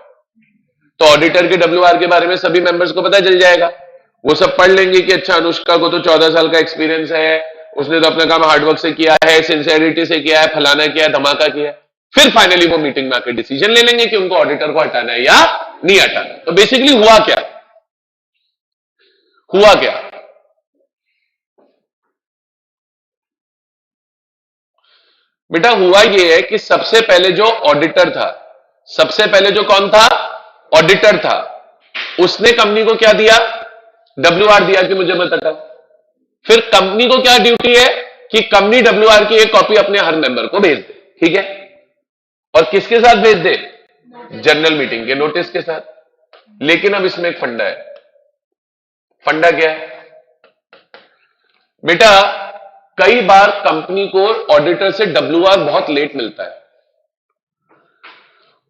तो ऑडिटर के WR के बारे में सभी मेंबर्स को पता चल जाएगा। वो सब पढ़ लेंगे कि अच्छा अनुष्का को तो 14 साल का एक्सपीरियंस है, उसने तो अपना काम हार्डवर्क से किया है, सिंसियरिटी से किया है, फलाना किया है, धमाका किया है। फिर फाइनली वो मीटिंग में आकर डिसीजन ले लेंगे कि उनको ऑडिटर को हटाना है या नहीं हटाना। तो बेसिकली हुआ क्या? हुआ क्या? बेटा हुआ ये है कि सबसे पहले जो ऑडिटर था, सबसे पहले जो कौन था? ऑडिटर था। उसने कंपनी को क्या दिया? WR दिया कि मुझे मत हटाओ। फिर कंपनी को क्या ड्यूटी है कि कंपनी WR की एक कॉपी अपने हर मेंबर को भेज दे, ठीक है? और किसके साथ भेज दे? जनरल मीटिंग के नोटिस के साथ। लेकिन अब इसमें एक फंडा है। फंडा क्या है बेटा? कई बार कंपनी को ऑडिटर से WR बहुत लेट मिलता है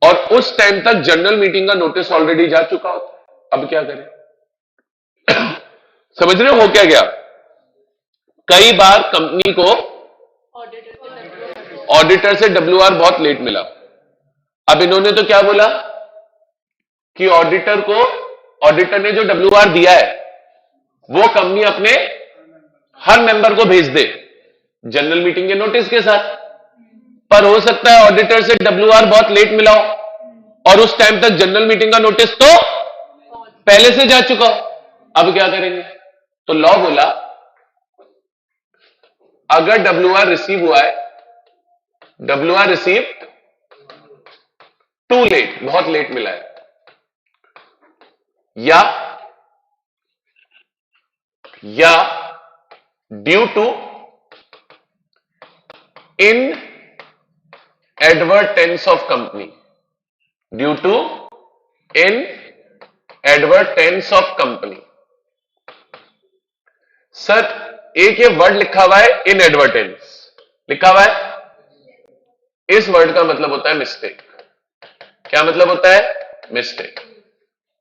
और उस टाइम तक जनरल मीटिंग का नोटिस ऑलरेडी जा चुका होता है। अब क्या करें? समझ रहे हो क्या गया? कई बार कंपनी को ऑडिटर से WR बहुत लेट मिला। अब इन्होंने तो क्या बोला कि ऑडिटर ने जो WR दिया है वो कंपनी अपने हर मेंबर को भेज दे जनरल मीटिंग के नोटिस के साथ। पर हो सकता है ऑडिटर से WR बहुत लेट मिला हो और उस टाइम तक जनरल मीटिंग का नोटिस तो पहले से जा चुका हो। अब क्या करेंगे? तो लॉ बोला अगर WR रिसीव हुआ है, WR रिसीव टू लेट, बहुत लेट मिला है, या due to inadvertence of company, due to inadvertence of company. Sir एक ये वर्ड लिखा हुआ है इन एडवर्टेंस, लिखा हुआ है, इस वर्ड का मतलब होता है मिस्टेक। क्या मतलब होता है? मिस्टेक।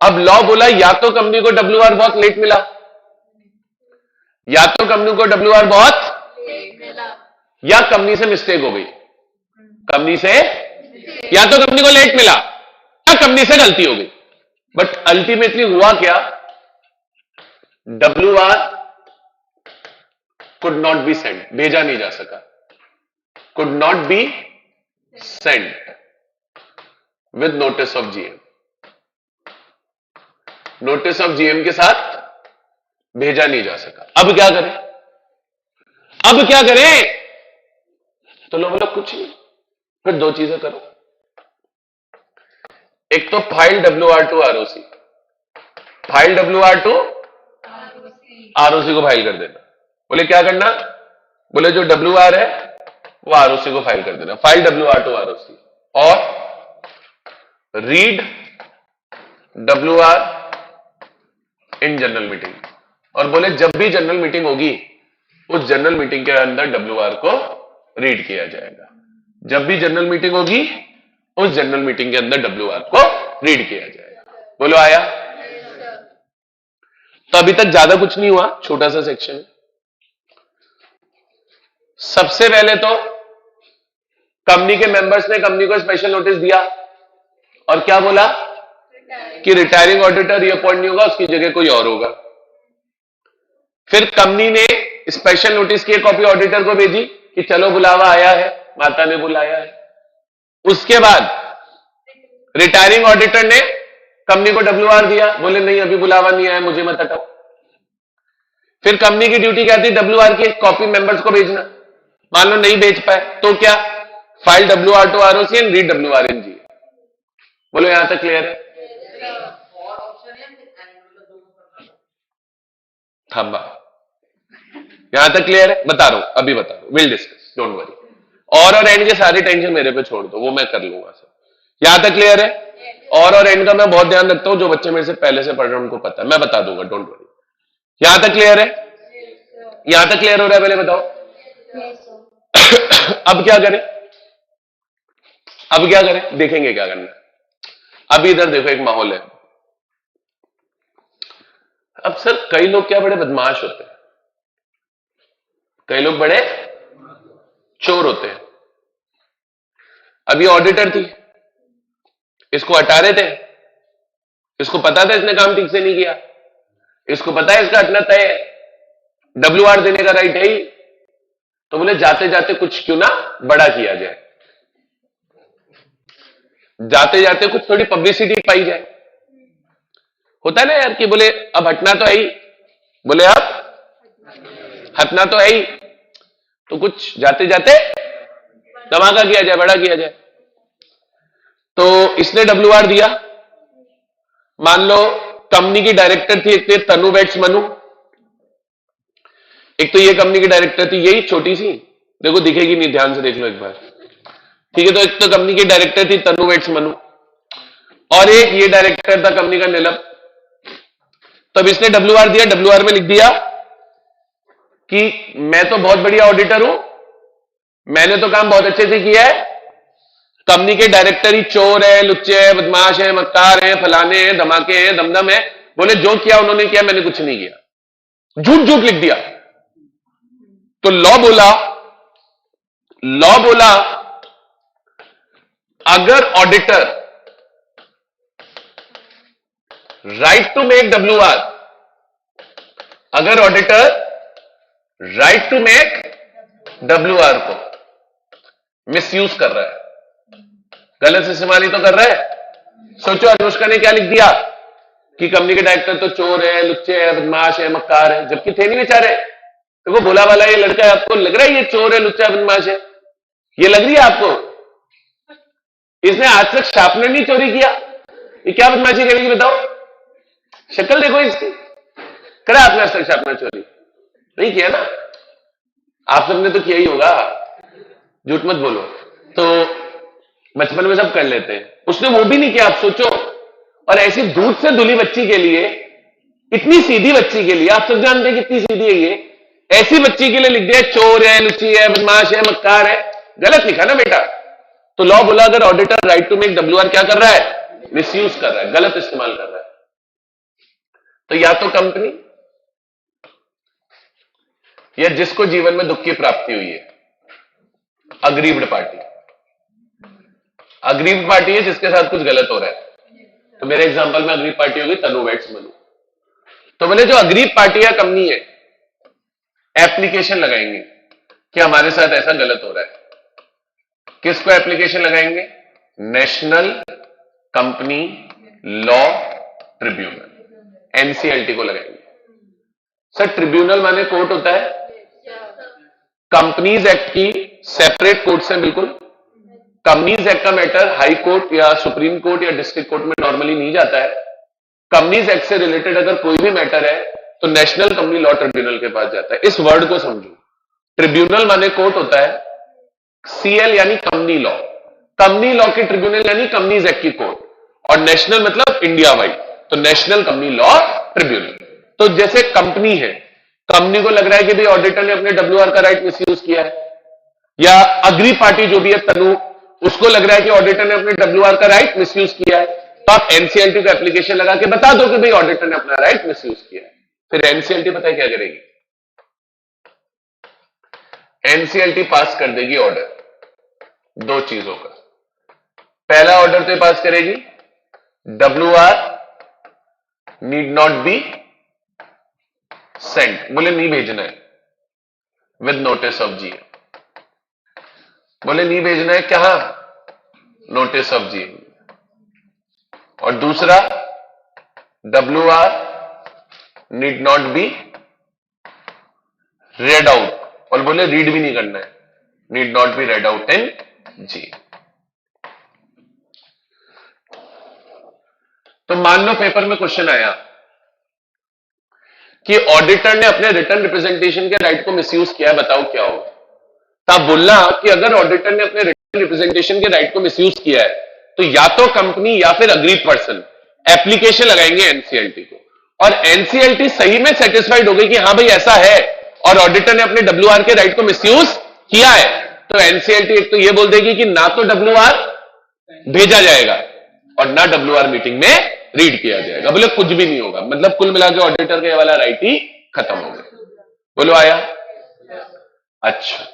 अब लॉ बोला या तो कंपनी को WR बहुत लेट मिला, या तो कंपनी को WR बहुत लेट मिला, या कंपनी से मिस्टेक हो गई। कंपनी से या तो कंपनी को लेट मिला या कंपनी से गलती हो गई। बट अल्टीमेटली हुआ क्या? WR could not be sent, भेजा नहीं जा सका। could not be sent with notice of GM, notice of GM के साथ भेजा नहीं जा सका। अब क्या करें? अब क्या करें? तो लोग बोला कुछ नहीं, फिर दो चीजें करो। एक तो file WR to ROC, file WR to ROC को फाइल कर देना। बोले क्या करना? बोले जो WR है वो ROC को फाइल कर देना, फाइल WR टू ROC, और read WR in general meeting. और बोले जब भी जनरल मीटिंग होगी उस जनरल मीटिंग के अंदर WR को रीड किया जाएगा। जब भी जनरल मीटिंग होगी उस जनरल मीटिंग के अंदर WR को रीड किया जाएगा। बोलो आया? तो अभी तक ज्यादा कुछ नहीं हुआ, छोटा सा सेक्शन। सबसे पहले तो कंपनी के मेंबर्स ने कंपनी को स्पेशल नोटिस दिया और क्या बोला कि रिटायरिंग ऑडिटर रिअपॉइंट नहीं होगा, उसकी जगह कोई और होगा। फिर कंपनी ने स्पेशल नोटिस की कॉपी ऑडिटर को भेजी कि चलो बुलावा आया है, माता ने बुलाया है। उसके बाद रिटायरिंग ऑडिटर ने कंपनी को WR दिया, बोले नहीं अभी बुलावा नहीं आया, मुझे मत हटाओ। फिर कंपनी की ड्यूटी क्या थी? WR की कॉपी मेंबर्स को भेजना। मान लो नहीं भेज पाए तो क्या? File WR to ROC and read WR in GM। बोलो यहां तक क्लियर है? थांबा, यहां तक क्लियर है? बता रहा हूं, अभी बता रहा हूं, विल डिस्कस, डोंट वरी। और एंड के सारी टेंशन मेरे पे छोड़ दो, वो मैं कर लूंगा सब। यहां तक क्लियर है? और एंड का मैं बहुत ध्यान रखता हूं, जो बच्चे मेरे से पहले से पढ़ रहे हैं उनको पता है, मैं बता दूंगा, डोंट वरी। यहां तक क्लियर है? यहां तक क्लियर हो रहा है? पहले बताओ। अब क्या करें? अब क्या करें? देखेंगे क्या करना है। अभी इधर देखो एक माहौल है। अब सर कई लोग क्या बड़े बदमाश होते हैं, कई लोग बड़े चोर होते हैं। अब ये ऑडिटर थी, इसको हटा रहे थे, इसको पता था इसने काम ठीक से नहीं किया, इसको पता है इसका हटना तय है, WR देने का राइट है ही, तो बोले जाते जाते कुछ क्यों ना बड़ा किया जाए, जाते जाते कुछ थोड़ी पब्लिसिटी पाई जाए। होता है ना यार कि बोले अब हटना तो है ही, बोले अब हटना तो है ही, तो कुछ जाते जाते धमाका किया जाए, बड़ा किया जाए। तो इसने WR दिया। मान लो कंपनी की डायरेक्टर थी, एक तो तनु वेट्स मनु, एक तो ये कंपनी की डायरेक्टर थी, यही छोटी सी, देखो दिखेगी नहीं, ध्यान से देख लो एक बार, ठीक है। तो एक तो कंपनी की डायरेक्टर थी तनु वेट्स मनु, और एक ये डायरेक्टर था कंपनी का नीलम। तो अब इसने WR दिया, WR में लिख दिया कि मैं तो बहुत बढ़िया ऑडिटर हूं, मैंने तो काम बहुत अच्छे से किया है, कंपनी के डायरेक्टर ही चोर है, लुच्चे है, बदमाश है, मक्कार है, फलाने हैं, धमाके हैं, दमदम है, बोले जो किया उन्होंने किया, मैंने कुछ नहीं किया, झूठ झूठ लिख दिया। तो लॉ बोला अगर auditor right to make WR, अगर auditor right to make WR को मिसयूज कर रहा है, गलत इस्तेमाल तो कर रहा है। सोचो अनुष्का ने क्या लिख दिया कि कंपनी के डायरेक्टर तो चोर है, लुच्चे है, बदमाश है, मक्कार है, जबकि थे नहीं बेचारे। देखो भोला वाला ये लड़का है, आपको लग रहा है ये चोर है, लुच्चा बदमाश है, ये लग रही है आपको? इसने आज तक शार्पनर नहीं चोरी किया, ये क्या बदमाशी करेगी बताओ? शक्ल देखो इसकी, करा आपने आज तक शार्पनर चोरी? नहीं किया ना? आप सबने तो किया ही होगा, झूठ मत बोलो। तो बचपन में सब कर लेते हैं, उसने वो भी नहीं किया, आप सोचो। और ऐसी दूध से धुली बच्ची के लिए, इतनी सीधी बच्ची के लिए, आप सब जानते हैं कितनी सीधी है ये, ऐसी बच्ची के लिए लिख दिया चोर है, लुच्ची है, बदमाश है, मक्कार है, गलत लिखा ना बेटा। तो लॉ बोला अगर auditor right to make WR क्या कर रहा है? मिसयूज कर रहा है, गलत इस्तेमाल कर रहा है। तो या तो कंपनी या जिसको जीवन में दुख की प्राप्ति हुई है, अग्रीव्ड पार्टी, अग्रीव्ड पार्टी है जिसके साथ कुछ गलत हो रहा है। तो मेरे एग्जांपल में अग्रीव पार्टी होगी तनु वेट्स मनु। तो बोले जो अग्रीव पार्टी या कंपनी है, एप्लीकेशन लगाएंगे कि हमारे साथ ऐसा गलत हो रहा है। किसको एप्लीकेशन लगाएंगे? National company law tribunal, NCLT को लगाएंगे। सर ट्रिब्यूनल माने कोर्ट होता है, कंपनीज एक्ट की सेपरेट कोर्ट है बिल्कुल। कंपनीज एक्ट का मैटर हाई कोर्ट या सुप्रीम कोर्ट या डिस्ट्रिक्ट कोर्ट में नॉर्मली नहीं जाता है। कंपनीज एक्ट से रिलेटेड अगर कोई भी मैटर है तो नेशनल कंपनी लॉ ट्रिब्यूनल के पास जाता है। इस वर्ड को समझो, ट्रिब्यूनल माने कोर्ट होता है, CL यानी कंपनी लॉ, कंपनी लॉ की ट्रिब्यूनल यानी कंपनीज एक्ट की कोर्ट, और नेशनल मतलब इंडिया वाइड, तो नेशनल कंपनी लॉ ट्रिब्यूनल। तो जैसे कंपनी है, कंपनी को लग रहा है कि भाई ऑडिटर ने अपने WR का राइट मिसयूज किया है, या अग्री पार्टी जो भी है तनु, उसको लग रहा है कि ऑडिटर ने अपने WR का राइट मिसयूज किया है, तो आप NCLT को एप्लीकेशन लगा के बता दो कि भाई ऑडिटर ने अपना राइट मिसयूज किया है। फिर NCLT पता है क्या करेगी? NCLT पास कर देगी ऑर्डर दो चीजों का। पहला ऑर्डर तो पास करेगी, WR need not be sent, बोले नहीं भेजना है, विद नोटिस ऑफ GM, बोले नहीं भेजना है, क्या? Notice of GM। और दूसरा WR need not be red out, और बोले रीड भी नहीं करना है, need not be red out in GM। तो मान लो पेपर में क्वेश्चन आया कि ऑडिटर ने अपने रिटर्न रिप्रेजेंटेशन के राइट को मिसयूज किया है, बताओ क्या होगा? तब बोलना कि अगर ऑडिटर ने अपने रिटर्न रिप्रेजेंटेशन के राइट को मिसयूज किया है तो या तो कंपनी या फिर अग्रीड पर्सन एप्लीकेशन लगाएंगे NCLT को, और NCLT सही में सेटिस्फाइड हो गई कि हाँ भाई ऐसा है और ऑडिटर ने अपने WR के राइट को मिसयूज किया है, तो NCLT एक तो ये बोल देगी कि ना तो WR भेजा जाएगा और ना WR मीटिंग में रीड किया जाएगा। बोले कुछ भी नहीं होगा, मतलब कुल मिला के ऑडिटर का वाला राइट ही खत्म हो गया। बोलो आया? अच्छा,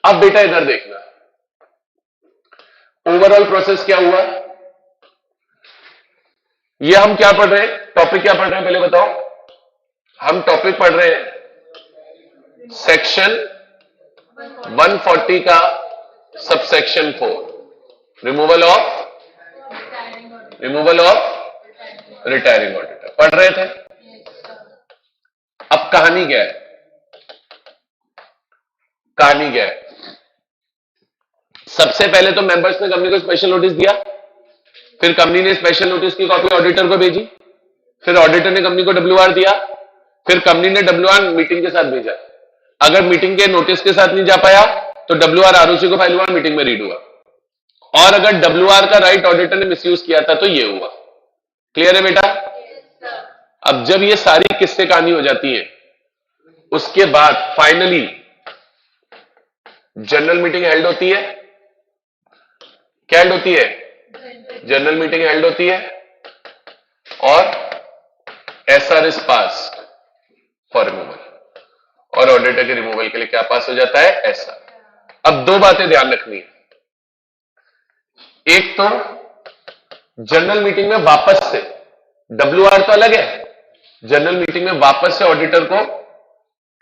अब बेटा इधर देखना, ओवरऑल प्रोसेस क्या हुआ, ये हम क्या पढ़ रहे हैं, टॉपिक क्या पढ़ रहे हैं पहले बताओ। हम टॉपिक पढ़ रहे हैं सेक्शन 140 का subsection 4, removal of retiring auditor पढ़ रहे थे। अब कहानी क्या है, कहानी क्या है, सबसे पहले तो मेंबर्स ने कंपनी को स्पेशल नोटिस दिया, फिर कंपनी ने स्पेशल नोटिस की कॉपी ऑडिटर को भेजी, फिर ऑडिटर ने कंपनी को डब्ल्यूआर दिया, फिर कंपनी ने डब्ल्यूआर मीटिंग के साथ भेजा। अगर मीटिंग के नोटिस के साथ नहीं जा पाया तो डब्ल्यूआर आरओसी को फाइल हुआ, मीटिंग में रीड हुआ। और अगर डब्ल्यूआर का राइट ऑडिटर ने मिसयूज किया था तो ये हुआ। क्लियर है बेटा? अब जब ये सारी किस्से कहानी हो जाती है उसके बाद फाइनली जनरल मीटिंग हेल्ड होती है। क्या हेल्ड होती है? जनरल मीटिंग हेल्ड होती है और SR is pass for removal, और ऑडिटर के रिमूवल के लिए क्या पास हो जाता है? एसआर। अब दो बातें ध्यान रखनी है, एक तो जनरल मीटिंग में वापस से, डब्ल्यूआर तो अलग है, जनरल मीटिंग में वापस से ऑडिटर को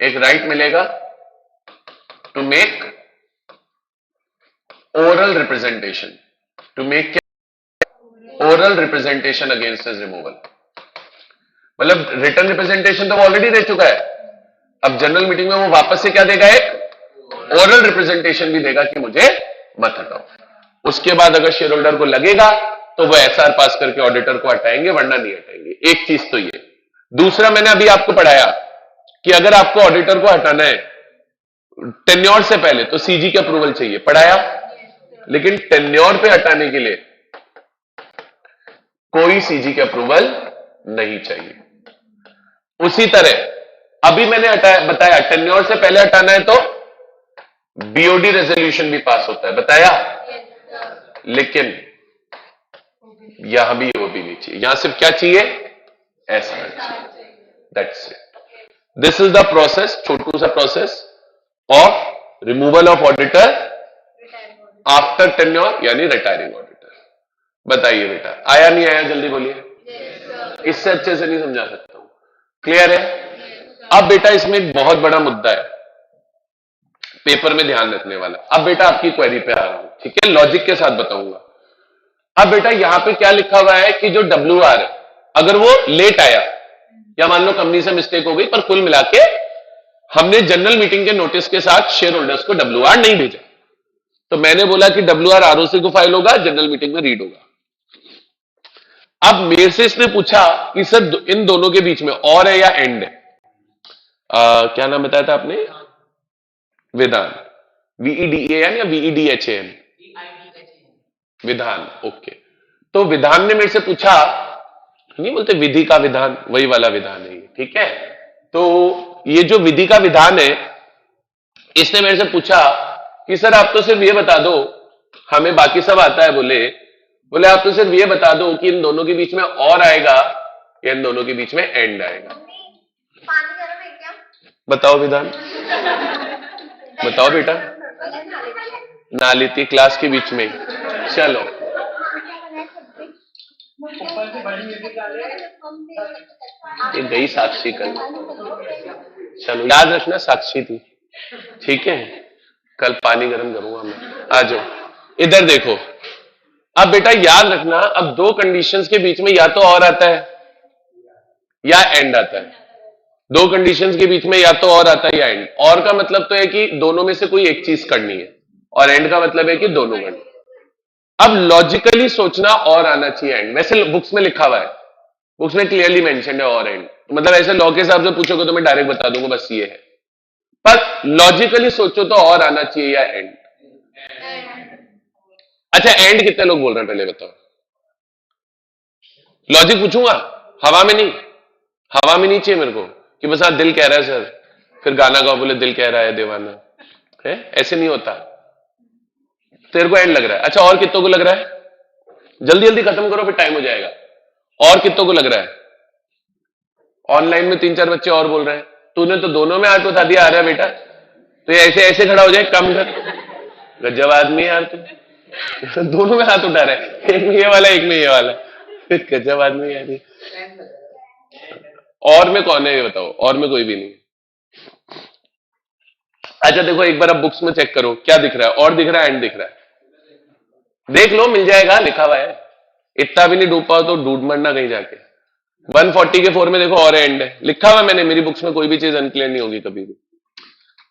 एक राइट मिलेगा to make oral representation, to make oral representation against his removal. मतलब रिटर्न रिप्रेजेंटेशन तो वो ऑलरेडी दे चुका है, अब जनरल मीटिंग में वो वापस से क्या देगा? एक ओरल रिप्रेजेंटेशन भी देगा कि मुझे मत हटाओ। उसके बाद अगर शेयर होल्डर को लगेगा तो वो एसआर पास करके ऑडिटर को हटाएंगे, वरना नहीं हटाएंगे। एक चीज तो ये। दूसरा, मैंने अभी आपको पढ़ाया कि अगर आपको ऑडिटर को हटाना है टेन्योर से पहले तो सीजी के अप्रूवल चाहिए, पढ़ाया। लेकिन टेन्योर पे हटाने के लिए कोई सीजी के अप्रूवल नहीं चाहिए। उसी तरह अभी मैंने बताया टेन्योर से पहले हटाना है तो बीओडी रेजोल्यूशन भी पास होता है, बताया। लेकिन यहां भी वो भी नहीं चाहिए, यहां सिर्फ क्या चाहिए? ऐसा चाहिए। That's it. This is the process, छोटू सा process of removal of auditor after tenure यानी रिटायरिंग ऑडिटर। बताइए बेटा, आया नहीं आया? जल्दी बोलिए। इससे अच्छे से नहीं समझा सकता हूं। क्लियर है? अब बेटा इसमें एक बहुत बड़ा मुद्दा है पेपर में ध्यान रखने वाला। अब बेटा आपकी क्वेरी पे आ रहा हूं, ठीक है? लॉजिक के साथ बताऊंगा। अब बेटा यहां पे क्या लिखा हुआ है कि जो डब्ल्यूआर है अगर वो लेट आया या मान लो कंपनी से मिस्टेक हो गई, पर कुल मिला के हमने जनरल मीटिंग के नोटिस के साथ शेयर होल्डर्स को डब्ल्यूआर नहीं भेजा, तो मैंने बोला कि डब्ल्यूआर आरओसी को फाइल होगा, जनरल मीटिंग में रीड होगा। अब मेरे से इसने पूछा कि सर इन दोनों के बीच में और है या एंड है? क्या नाम बताया था आपने? विधान, VEDAN या VEDHAN? विधान। ओके, तो विधान ने मेरे से पूछा, नहीं बोलते विधि का विधान, वही वाला विधान है ये, ठीक है? तो ये जो विधि का विधान है, इसने मेरे से पूछा कि सर आप तो सिर्फ ये बता दो, हमें बाकी सब आता है। बोले आप तो सिर्फ ये बता दो कि इन दोनों के बीच में और आएगा या इन दोनों के बीच में एंड आएगा। पानी गरम है क्या? बताओ विधान, बताओ बेटा। ना लेती क्लास के बीच में। चलो ये गई साक्षी कल, चलो याद रखना साक्षी थी, ठीक है? कल पानी गर्म करूंगा मैं। आ जाओ इधर देखो। अब बेटा याद रखना, अब दो कंडीशंस के बीच में या तो और आता है या एंड आता है। दो कंडीशंस के बीच में या तो और आता है या एंड। और का मतलब तो है कि दोनों में से कोई एक चीज करनी है, और एंड का मतलब है कि दोनों करनी। अब लॉजिकली सोचना और आना चाहिए एंड। वैसे बुक्स में लिखा हुआ है, बुक्स में क्लियरली मेंशन है और एंड, मतलब ऐसे लॉ के हिसाब से पूछोगे तो मैं डायरेक्ट बता दूंगा बस ये है, पर लॉजिकली सोचो तो और आना चाहिए या एंड। अच्छा एंड कितने लोग बोल रहे हैं पहले बताओ? लॉजिक पूछूंगा, हवा में नहीं, हवा में नहीं चाहिए मेरे को कि बस हाँ दिल कह रहा है सर, फिर गाना गाओ बोले दिल कह रहा है दीवाना है, ऐसे नहीं होता। तेरे को एंड लग रहा है? अच्छा और कितनों को लग रहा है? जल्दी जल्दी खत्म करो फिर टाइम हो जाएगा। और कितनों को लग रहा है? ऑनलाइन में 3-4 बच्चे और बोल रहे हैं। तूने तो दोनों में हाथ उठा दिया। आ रहा है बेटा, तो ये ऐसे ऐसे खड़ा हो जाए, कम कर। गजब आदमी है यार तू। दोनों में हाथ उठा रहा है, एक में ये वाला एक में ये वाला, गजब आदमी है। और में कौन है ये बताओ, और में कोई भी नहीं। अच्छा देखो एक बार अब बुक्स में चेक करो क्या दिख रहा है, और दिख रहा है एंड दिख रहा है, देख लो मिल जाएगा, लिखा हुआ है। इतना भी नहीं डूब पाओ तो डूब मरना कहीं जाके। 140 के 4 में देखो और एंड है, लिखा हुआ मैंने, मेरी बुक्स में कोई भी चीज अनक्लियर नहीं होगी कभी भी।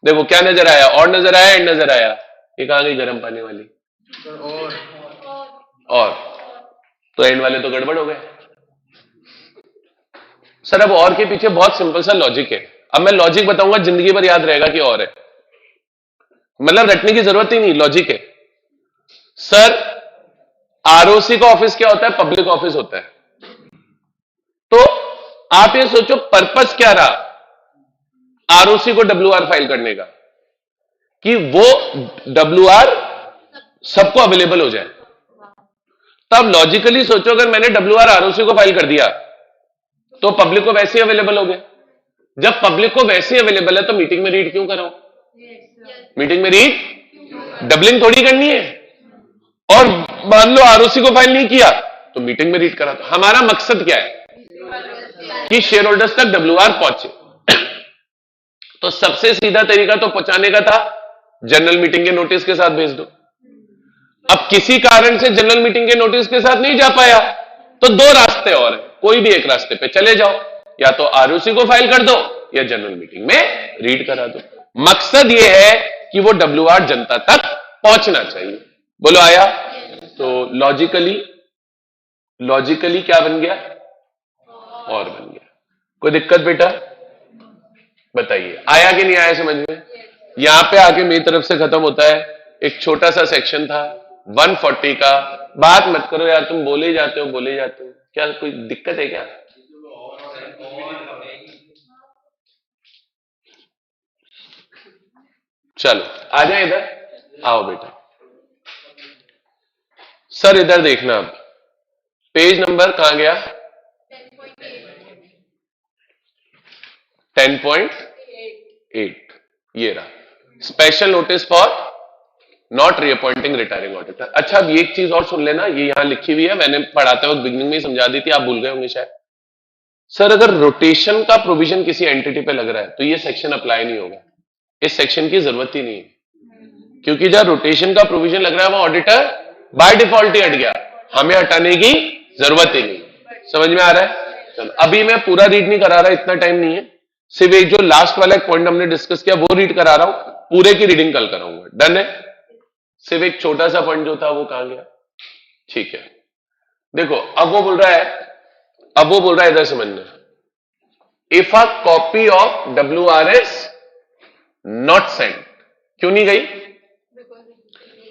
देखो क्या नजर आया, और नजर आया, एंड नजर आया, ये कहां गई गर्म पानी वाली, और तो एंड वाले तो गड़बड़ हो गए। सर अब और के पीछे बहुत सिंपल सा लॉजिक है, अब मैं लॉजिक बताऊंगा, जिंदगी भर याद रहेगा कि और है, मतलब रटने की जरूरत ही नहीं, लॉजिक है। सर आरओसी का ऑफिस क्या होता है, पब्लिक ऑफिस होता है, तो आप ये सोचो पर्पस क्या रहा आरओसी को डब्ल्यूआर फाइल करने का, कि वो डब्ल्यूआर सबको अवेलेबल हो जाए। तब लॉजिकली सोचो अगर मैंने डब्ल्यूआर आरओसी को फाइल कर दिया तो पब्लिक को वैसे ही अवेलेबल हो गए। जब पब्लिक को वैसे ही अवेलेबल है तो मीटिंग में रीड क्यों कराओ? मीटिंग में रीड डबलिंग थोड़ी करनी है। और मान लो आरओसी को फाइल नहीं किया तो मीटिंग में रीड करा। तो हमारा मकसद क्या है कि शेयर होल्डर्स तक डब्ल्यूआर पहुंचे। तो सबसे सीधा तरीका तो पहुंचाने का था, जनरल मीटिंग के नोटिस के साथ भेज दो। अब किसी कारण से जनरल मीटिंग के नोटिस के साथ नहीं जा पाया तो दो रास्ते और हैं, कोई भी एक रास्ते पे चले जाओ, या तो आरओसी को फाइल कर दो या जनरल मीटिंग में रीड करा दो। मकसद यह है कि वो डब्ल्यूआर जनता तक पहुंचना चाहिए। बोलो आया? तो लॉजिकली क्या बन गया? और बन गया। कोई दिक्कत बेटा? बताइए आया कि नहीं आया समझ में? यहां पे आके मेरी तरफ से खत्म होता है। एक छोटा सा सेक्शन था 140 का। बात मत करो यार, तुम बोले जाते हो बोले जाते हो, क्या कोई दिक्कत है क्या? चलो आ जाए इधर, आओ बेटा। सर इधर देखना, अब पेज नंबर कहां गया? 10.8 ये रहा, special notice for not reappointing retiring auditor. अच्छा अब एक चीज और सुन लेना, ये यहां लिखी हुई है, मैंने पढ़ाते वक्त बिगनिंग में ही समझा दी थी, आप भूल गए होंगे शायद। सर अगर रोटेशन का प्रोविजन किसी एंटिटी पे लग रहा है तो ये सेक्शन अप्लाई नहीं होगा, इस सेक्शन की जरूरत ही नहीं है, क्योंकि जब रोटेशन का प्रोविजन लग रहा है वो ऑडिटर बाय डिफॉल्ट ही हट गया, हमें हटाने की जरूरत ही नहीं। समझ में आ रहा है? चलो अभी मैं पूरा रीड नहीं करा रहा, इतना टाइम नहीं है, सिर्फ एक जो लास्ट वाला एक पॉइंट हमने डिस्कस किया वो रीड करा रहा हूं, पूरे की रीडिंग कल कराऊंगा। डन है? सिर्फ एक छोटा सा पॉइंट जो था वो कहां गया? ठीक है देखो, अब वो बोल रहा है इधर समझना, if a copy of WRS not sent, क्यों नहीं गई?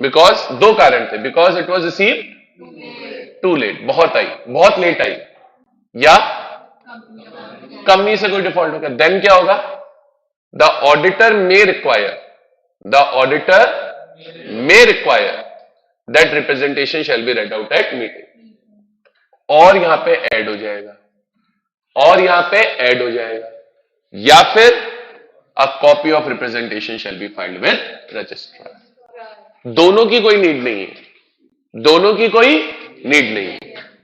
बिकॉज दो कारण थे, because it was receive too late, बहुत लेट आई, या कंपनी से कोई डिफॉल्ट हो गया। देन क्या होगा? The auditor may require that representation shall be red out at meeting, और यहां पे ऐड हो जाएगा, या फिर अ copy of representation shall be filed with registrar. दोनों की कोई नीड नहीं है,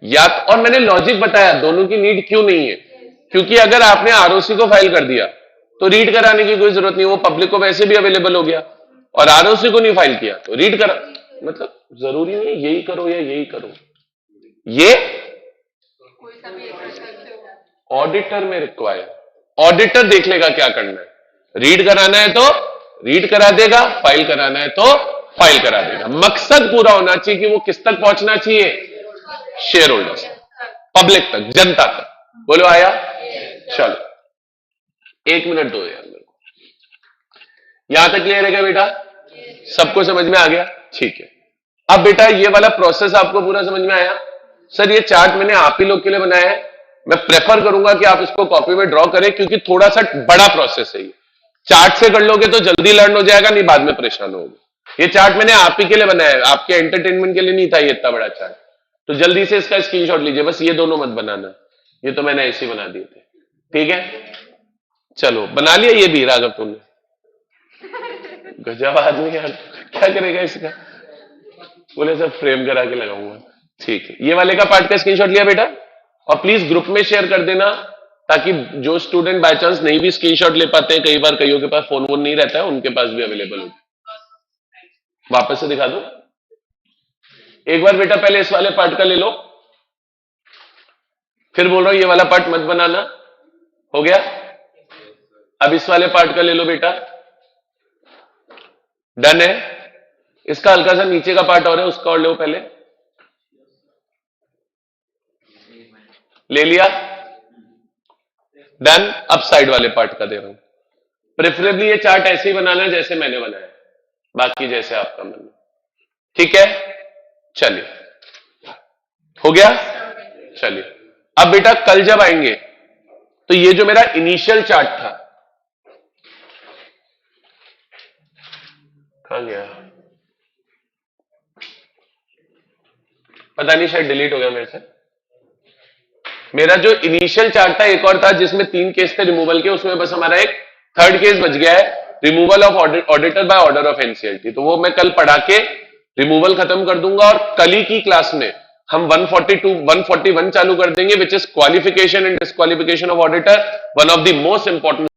या और मैंने लॉजिक बताया दोनों की नीड क्यों नहीं है, क्योंकि अगर आपने आरओसी को फाइल कर दिया तो रीड कराने की कोई जरूरत नहीं, वो पब्लिक को वैसे भी अवेलेबल हो गया, और आरओसी को नहीं फाइल किया तो रीड करा, मतलब जरूरी नहीं है यही करो या यही करो, ये ऑडिटर में रिक्वायर, ऑडिटर देख लेगा क्या करना है, रीड कराना है तो रीड करा देगा, फाइल कराना है तो फाइल करा देगा। मकसद पूरा होना चाहिए कि वो किस तक पहुंचना चाहिए? शेयर होल्डर्स, पब्लिक तक, जनता तक। बोलो आया? चलो 1 मिनट दो यार मेरे को। यहां तक क्लियर है क्या बेटा? सबको समझ में आ गया? ठीक है। अब बेटा ये वाला प्रोसेस आपको पूरा समझ में आया? सर ये चार्ट मैंने आप ही लोग के लिए बनाया है, मैं प्रेफर करूंगा कि आप इसको कॉपी में ड्रॉ करें, क्योंकि थोड़ा सा बड़ा प्रोसेस है ये। चार्ट से कर लोगे तो जल्दी लर्न हो जाएगा, नहीं बाद में परेशान होगे। ये चार्ट मैंने आप ही के लिए बनाया है, आपके एंटरटेनमेंट के लिए नहीं था ये इतना बड़ा चार्ट, तो जल्दी से इसका स्क्रीनशॉट लीजिए, बस ये दोनों मत बनाना, ये तो मैंने ऐसे ही बना दिए थे। ठीक है चलो बना लिया ये भी राघव तुमने? गजब आदमी यार, क्या करेगा इसका? बोले सर फ्रेम करा के लगाऊंगा। ठीक है, ये वाले का पार्ट का स्क्रीनशॉट लिया बेटा, और प्लीज ग्रुप में शेयर कर देना, ताकि जो स्टूडेंट बाय चांस नहीं भी स्क्रीनशॉट ले पाते हैं, कई बार कईयों के पास फोन वोन नहीं रहता है, उनके पास भी अवेलेबल हो। वापस से दिखा दो एक बार बेटा, पहले इस वाले पार्ट का ले लो, फिर बोल रहा हूं ये वाला पार्ट मत बनाना। हो गया? अब इस वाले पार्ट का ले लो बेटा। डन है? इसका हल्का सा नीचे का पार्ट और है, उसका और लो पहले। ले लिया? डन। अब साइड वाले पार्ट का दे रहा हूं। प्रेफरेबली ये चार्ट ऐसे ही बनाना है जैसे मैंने बनाया, बाकी जैसे आपका मन। ठीक है, चलिए हो गया। चलिए अब बेटा कल जब आएंगे तो ये जो मेरा इनिशियल चार्ट था, कहां गया, पता नहीं, शायद डिलीट हो गया मेरे से। मेरा जो इनिशियल चार्ट था एक और था, जिसमें 3 केस थे रिमूवल के, उसमें बस हमारा एक थर्ड केस बच गया है, removal of auditor by order of NCLT. तो वो मैं कल पढ़ा के रिमूवल खत्म कर दूंगा, और कल ही की क्लास में हम 142 141 चालू कर देंगे, which is qualification and disqualification of auditor, one of the most important